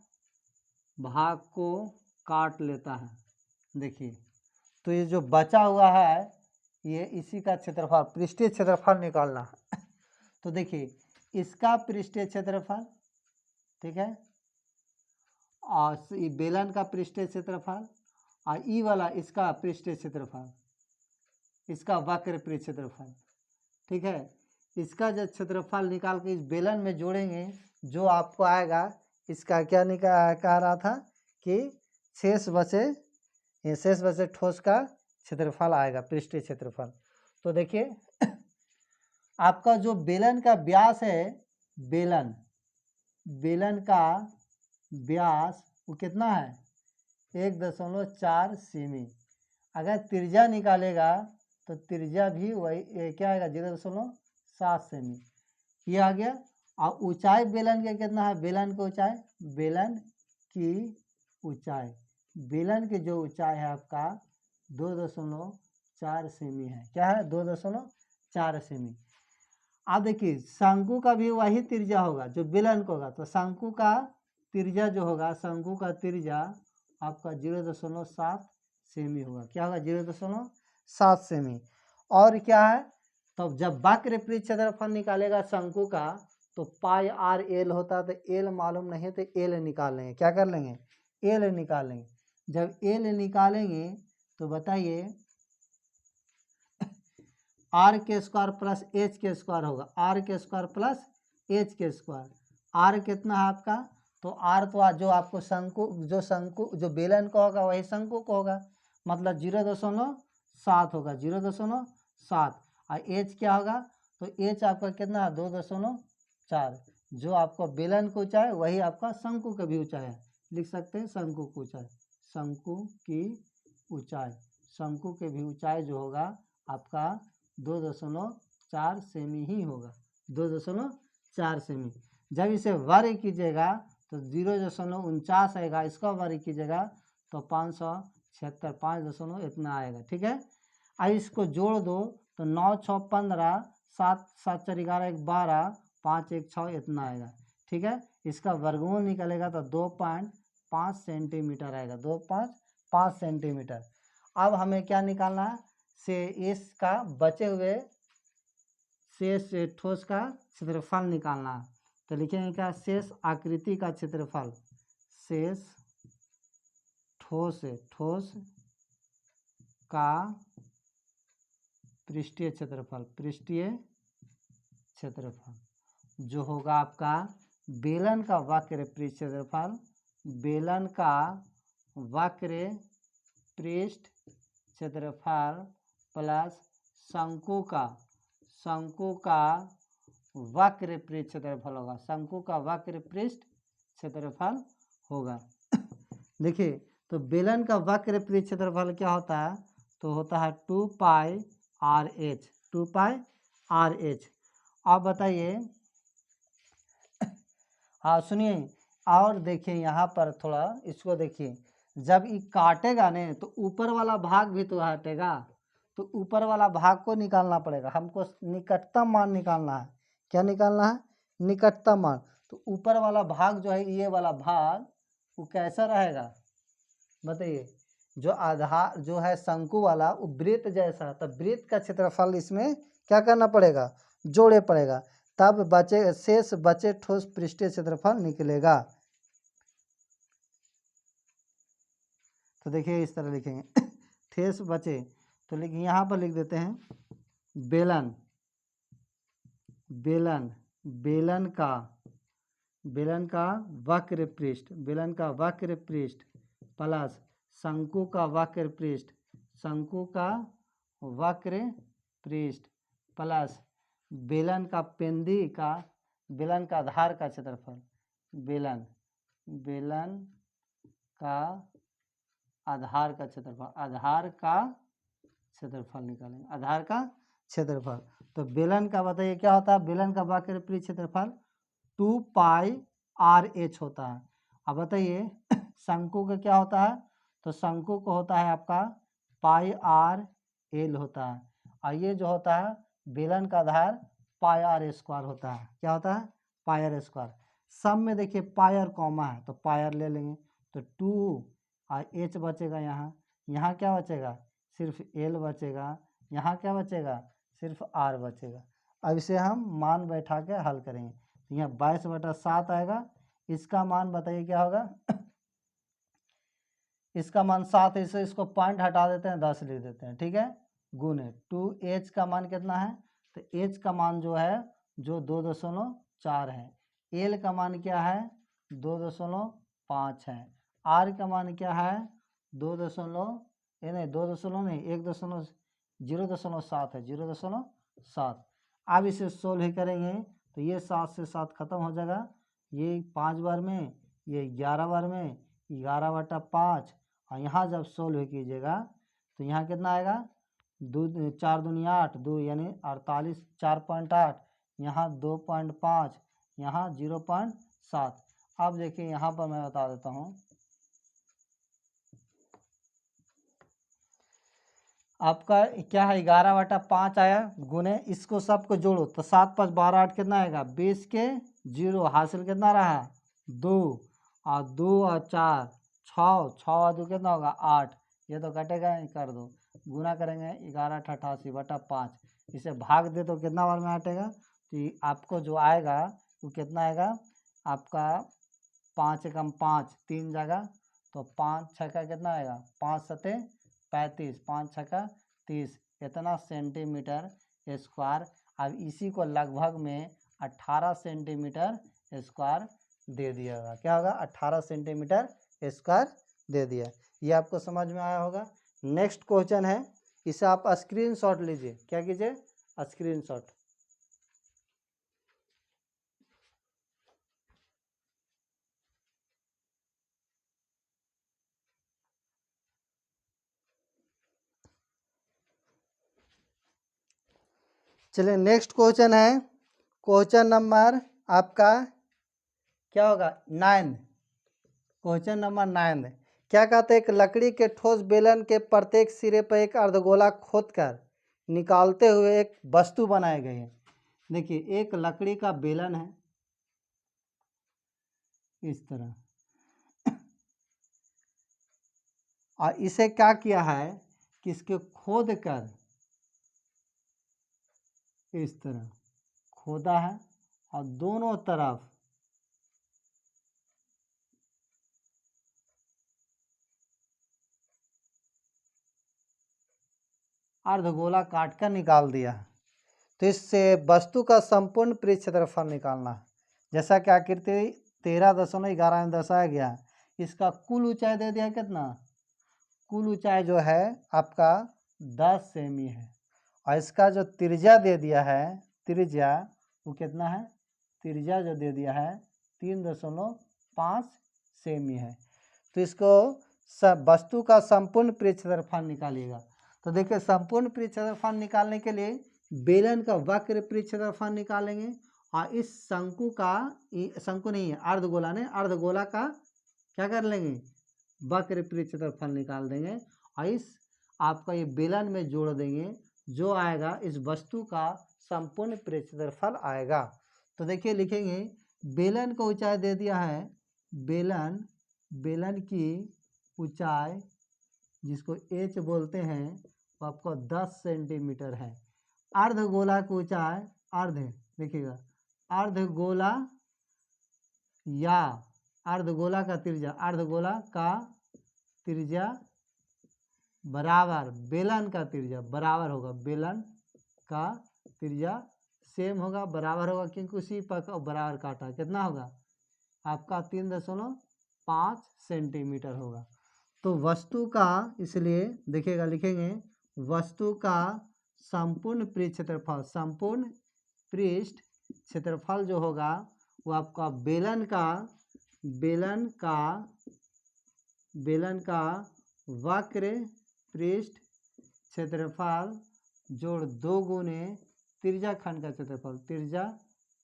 भाग को काट लेता है। देखिए तो ये जो बचा हुआ है ये इसी का क्षेत्रफल, पृष्ठीय क्षेत्रफल निकालना है। तो देखिए इसका पृष्ठीय क्षेत्रफल, ठीक है, और बेलन का पृष्ठीय क्षेत्रफल, और ई वाला इसका पृष्ठीय क्षेत्रफल, इसका वक्र पृष्ठ क्षेत्रफल। ठीक है, इसका जो क्षेत्रफल निकाल के इस बेलन में जोड़ेंगे, जो आपको आएगा इसका क्या कह रहा था कि शेष बचे ठोस का क्षेत्रफल आएगा, पृष्ठीय क्षेत्रफल। तो देखिए आपका जो बेलन का व्यास है, बेलन का व्यास वो कितना है? 1.4 सेमी। अगर त्रिज्या निकालेगा तो त्रिज्या भी वही क्या आएगा 0.7 सेमी, ये आ गया। और ऊंचाई बेलन के कितना है, बेलन की ऊंचाई, बेलन की ऊंचाई, बेलन की जो ऊंचाई है आपका 2.4 सेमी है। क्या है, 2.4 सेमी। अब देखिए शंकु का भी वही त्रिज्या होगा जो बेलन का होगा, तो शंकु का त्रिज्या जो होगा, शंकु का त्रिज्या आपका 0.7 सेमी होगा। क्या होगा, 0.7 सेमी। और क्या है, तो जब वक्र पृष्ठ क्षेत्रफल निकालेगा शंकु का, तो पाई आर एल होता है, तो एल मालूम नहीं है तो एल निकाल लेंगे। क्या कर लेंगे, एल निकालेंगे। जब एल निकालेंगे तो बताइए आर के स्क्वायर प्लस एच के स्क्वायर होगा, आर के स्क्वायर प्लस एच के स्क्वायर। आर कितना है आपका, तो आर तो जो आपको शंकु जो बेलन का होगा वही शंकु का होगा, मतलब 0.7 होगा, 0.7। और एच क्या होगा, तो एच आपका कितना है 2.4। जो आपको बेलन की ऊंचाई वही आपका शंकु की भी ऊंचाई है, लिख सकते हैं शंकु की ऊंचाई, शंकु की ऊंचाई, शंकु की भी ऊंचाई जो होगा आपका 2.4 सेमी ही होगा, 2.4 सेमी। जब इसे वर्ग कीजिएगा तो 0.49 आएगा, इसका वर्ग कीजिएगा तो 576, 5 इतना आएगा। ठीक है, अब इसको जोड़ दो तो 9 6 15, 7 7 4 11 1 12, 5 1 6 इतना आएगा। ठीक है, इसका वर्गमूल निकलेगा तो 2.5 सेंटीमीटर आएगा, 2.5 सेंटीमीटर। अब हमें क्या निकालना है, से इसका बचे हुए शेष ठोस का क्षेत्रफल निकालना है। तो लिखेंगे क्या, शेष आकृति का क्षेत्रफल, शेष ठोस का पृष्ठीय क्षेत्रफल, पृष्ठीय क्षेत्रफल जो होगा आपका बेलन का वक्र पृष्ठ क्षेत्रफल, बेलन का वक्र पृष्ठ क्षेत्रफल प्लस शंकु का वक्र पृष्ठ क्षेत्रफल होगा, शंकु का वक्र पृष्ठ क्षेत्रफल होगा। देखिए तो बेलन का वक्र पृष्ठ क्षेत्रफल क्या होता है, तो होता है 2 पाई आर एच, 2 पाई आर एच। आप बताइए, हाँ सुनिए, और देखिए यहाँ पर थोड़ा इसको देखिए, जब ये काटेगा ने तो ऊपर वाला भाग भी तो हटेगा, तो ऊपर वाला भाग को निकालना पड़ेगा हमको, निकटतम मान निकालना है। क्या निकालना है, निकटतम मान। तो ऊपर वाला भाग जो है, ये वाला भाग वो कैसा रहेगा बताइए, जो आधार जो है शंकु वाला वो वृत्त जैसा, तो वृत्त का क्षेत्रफल इसमें क्या करना पड़ेगा, जोड़े पड़ेगा, तब बचे शेष बचे ठोस पृष्ठीय क्षेत्रफल निकलेगा। तो देखिए इस तरह लिखेंगे शेष बचे, तो लिखिए यहाँ पर लिख देते हैं बेलन, बेलन का वक्र पृष्ठ, बेलन का वक्र पृष्ठ प्लस शंकु का वक्र पृष्ठ, शंकु का वक्र पृष्ठ प्लस बेलन का पेंदी का, बेलन का आधार का क्षेत्रफल, बेलन का आधार का क्षेत्रफल, आधार का क्षेत्रफल निकालेंगे, आधार का क्षेत्रफल। तो बेलन का बताइए क्या होता है, बेलन का वक्र पृष्ठ क्षेत्रफल 2 पाई आर एच होता है। अब बताइए शंकु का क्या होता है, तो शंकु को होता है आपका पाई आर एल होता है, और ये जो होता है बेलन का आधार पाई आर स्क्वायर होता है। क्या होता है, पाई आर स्क्वायर। सब में देखिए पाई आर कॉमा है तो पाई आर ले लेंगे, तो 2 और एच बचेगा, यहाँ क्या बचेगा, सिर्फ एल बचेगा, यहाँ क्या बचेगा, सिर्फ आर बचेगा। अब इसे हम मान बैठा के हल करेंगे, तो यहाँ 22/7 आएगा, इसका मान बताइए क्या होगा इसका मान 7 है, इसे इसको पॉइंट हटा देते हैं, 10 लिख देते हैं। ठीक है, गुने 2h का मान कितना है, तो h का मान जो है जो 2.4 है, l का मान क्या है 2.5 है, r का मान क्या है 0.7 है, 0.7। अब इसे सोल्व करेंगे तो ये 7 से 7 खत्म हो जाएगा, ये 5 बार में, ये 11 बार में, 11/5, और यहाँ जब सोल्व कीजिएगा तो यहाँ कितना आएगा 2 4 दूनी 8, 2 यानी 48, 4.8, यहाँ 2.5, यहाँ 0.7। अब देखिए यहाँ पर मैं बता देता हूँ, आपका क्या है 11/5 आया, गुने इसको सबको जोड़ो तो 7 5 12 8 कितना आएगा 20 के 0, हासिल कितना रहा 2, और 2 और 4 6, 6 और 2 कितना होगा 8, ये तो कटेगा ही, कर दो, गुना करेंगे 11/88/5, इसे भाग दे तो कितना बार में हटेगा, तो आपको जो आएगा वो कितना आएगा आपका 5 एकम 5, 3 जगह, तो 5 छक्का कितना आएगा 5 सते 35, 5 छक्का 30, इतना सेंटीमीटर स्क्वायर। अब इसी को लगभग में 18 सेंटीमीटर स्क्वायर दे दिया होगा, क्या होगा 18 सेंटीमीटर स्क्वायर दे दिया। ये आपको समझ में आया होगा। नेक्स्ट क्वेश्चन है, इसे आप स्क्रीनशॉट लीजिए, क्या कीजिए स्क्रीनशॉट। चलिए नेक्स्ट क्वेश्चन है, क्वेश्चन नंबर आपका क्या होगा 9, क्वेश्चन नंबर 9। क्या कहते हैं, एक लकड़ी के ठोस बेलन के प्रत्येक सिरे पर एक अर्धगोला खोदकर निकालते हुए एक वस्तु बनाए गए हैं। देखिए एक लकड़ी का बेलन है इस तरह, और इसे क्या किया है कि इसके खोद कर इस तरह खोदा है, और दोनों तरफ अर्धगोला काट कर निकाल दिया है। तो इससे वस्तु का संपूर्ण पृष्ठ क्षेत्रफल निकालना है। जैसा कि आकृति 13.11 में दर्शाया गया, इसका कुल ऊंचाई दे दिया कितना, कुल ऊंचाई जो है आपका 10 सेमी है, और इसका जो त्रिज्या दे दिया है, त्रिज्या वो कितना है, त्रिज्या जो दे दिया है 3.5 सेमी है। तो इसको वस्तु का संपूर्ण पृष्ठ क्षेत्रफल निकालिएगा। तो देखिए संपूर्ण पृष्ठ क्षेत्रफल निकालने के लिए बेलन का वक्र पृष्ठ क्षेत्रफल निकालेंगे, और इस शंकु का, शंकु नहीं है अर्धगोला ने, अर्धगोला का क्या कर लेंगे वक्र पृष्ठ क्षेत्रफल निकाल देंगे, और इस आपका ये बेलन में जोड़ देंगे, जो आएगा इस वस्तु का संपूर्ण पृष्ठ क्षेत्रफल आएगा। तो देखिए लिखेंगे बेलन का ऊंचाई दे दिया है, बेलन की ऊंचाई जिसको h बोलते हैं वो आपको 10 सेंटीमीटर है। अर्धगोला की ऊंचाई, अर्ध देखिएगा अर्धगोला या अर्धगोला का त्रिज्या, अर्धगोला का त्रिज्या बराबर बेलन का त्रिज्या बराबर होगा, बेलन का त्रिज्या सेम होगा, बराबर होगा, क्योंकि उसी पर बराबर काटा, कितना होगा आपका 3.5 सेंटीमीटर होगा। तो वस्तु का, इसलिए देखिएगा लिखेंगे वस्तु का संपूर्ण पृष्ठ क्षेत्रफल, संपूर्ण पृष्ठ क्षेत्रफल जो होगा वो आपका बेलन का वक्र पृष्ठ क्षेत्रफल जोड़ 2 गुने त्रिज्या खंड का क्षेत्रफल, त्रिज्या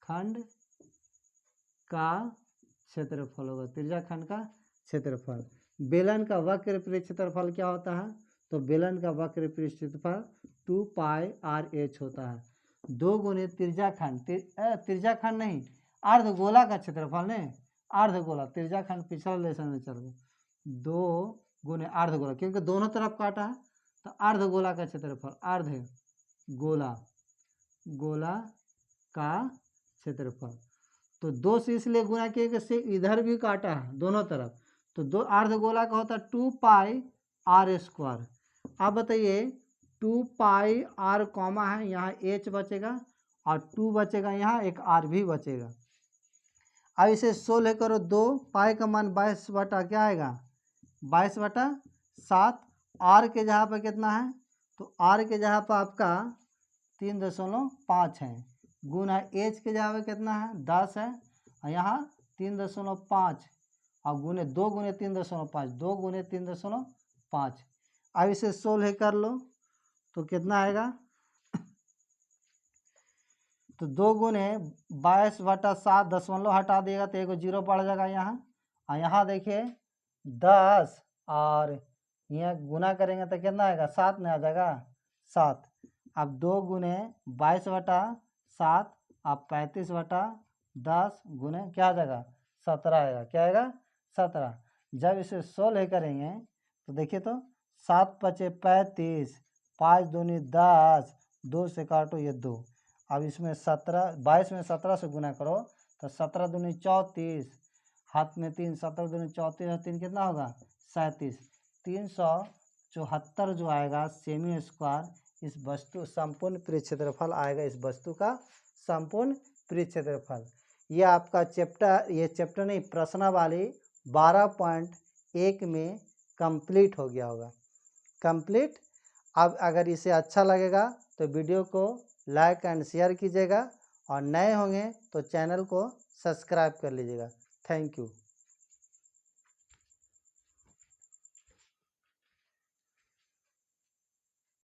खंड का क्षेत्रफल होगा, त्रिज्या खंड का क्षेत्रफल। बेलन का वक्र पृष्ठ क्षेत्रफल क्या होता है, तो बेलन का वक्र पृष्ठ क्षेत्रफल 2πr(h) होता है, 2 गुने त्रिज्या खंड, त्रिज्या खंड नहीं अर्धगोला का क्षेत्रफल ने, अर्धगोला, त्रिज्या खंड पिछला लेसन में चल गए, 2 गुने अर्धगोला, क्योंकि दोनों तरफ काटा है, तो अर्धगोला का क्षेत्रफल, गोला का क्षेत्रफल, तो 2 से इसलिए गुना किए कि से इधर भी काटा है दोनों तरफ, तो 2 अर्धगोला का होता है 2πr²। अब बताइए 2πr कॉमा है, यहाँ h बचेगा और 2 बचेगा, यहाँ एक r भी बचेगा। अब इसे 16 करो, 2 पाई का मान 22 बटा क्या आएगा 22/7, r के जगह पर कितना है, तो r के जगह पर आपका 3.5 है, गुना h के जगह पर कितना है 10 है, और यहाँ 3.5, और गुने 2 गुने 3.5, 2 गुने 3.5। अब इसे 16 कर लो, तो कितना आएगा, तो 2 गुने 22/7 दशमलव हटा देगा तो एक जीरो पड़ जाएगा यहाँ। और यहाँ देखिए 10 और यहाँ गुना करेंगे तो कितना आएगा, 7 में आ जाएगा 7। अब 2 गुने 22/7 अब 35/10 गुने क्या आ जाएगा, 17 आएगा। क्या आएगा, 17। जब इसे 16 करेंगे तो देखिए तो 7 पचे 35, 5 दूनी 10, 2 से काटो ये 2। अब इसमें 17, 22 में 17 से गुना करो तो 17 दूनी 34, हाथ में 3, 17 दूनी 34 और 3 कितना होगा 37। 374 जो आएगा सेमी स्क्वायर इस वस्तु संपूर्ण परिक्षेत्रफल आएगा, इस वस्तु का संपूर्ण परिक्षेत्रफल। ये आपका चैप्टर, ये चैप्टर नहीं प्रश्नावली 12.1 में कंप्लीट हो गया होगा, कंप्लीट। अब अगर इसे अच्छा लगेगा तो वीडियो को लाइक एंड शेयर कीजिएगा और नए होंगे तो चैनल को सब्सक्राइब कर लीजिएगा। Thank you.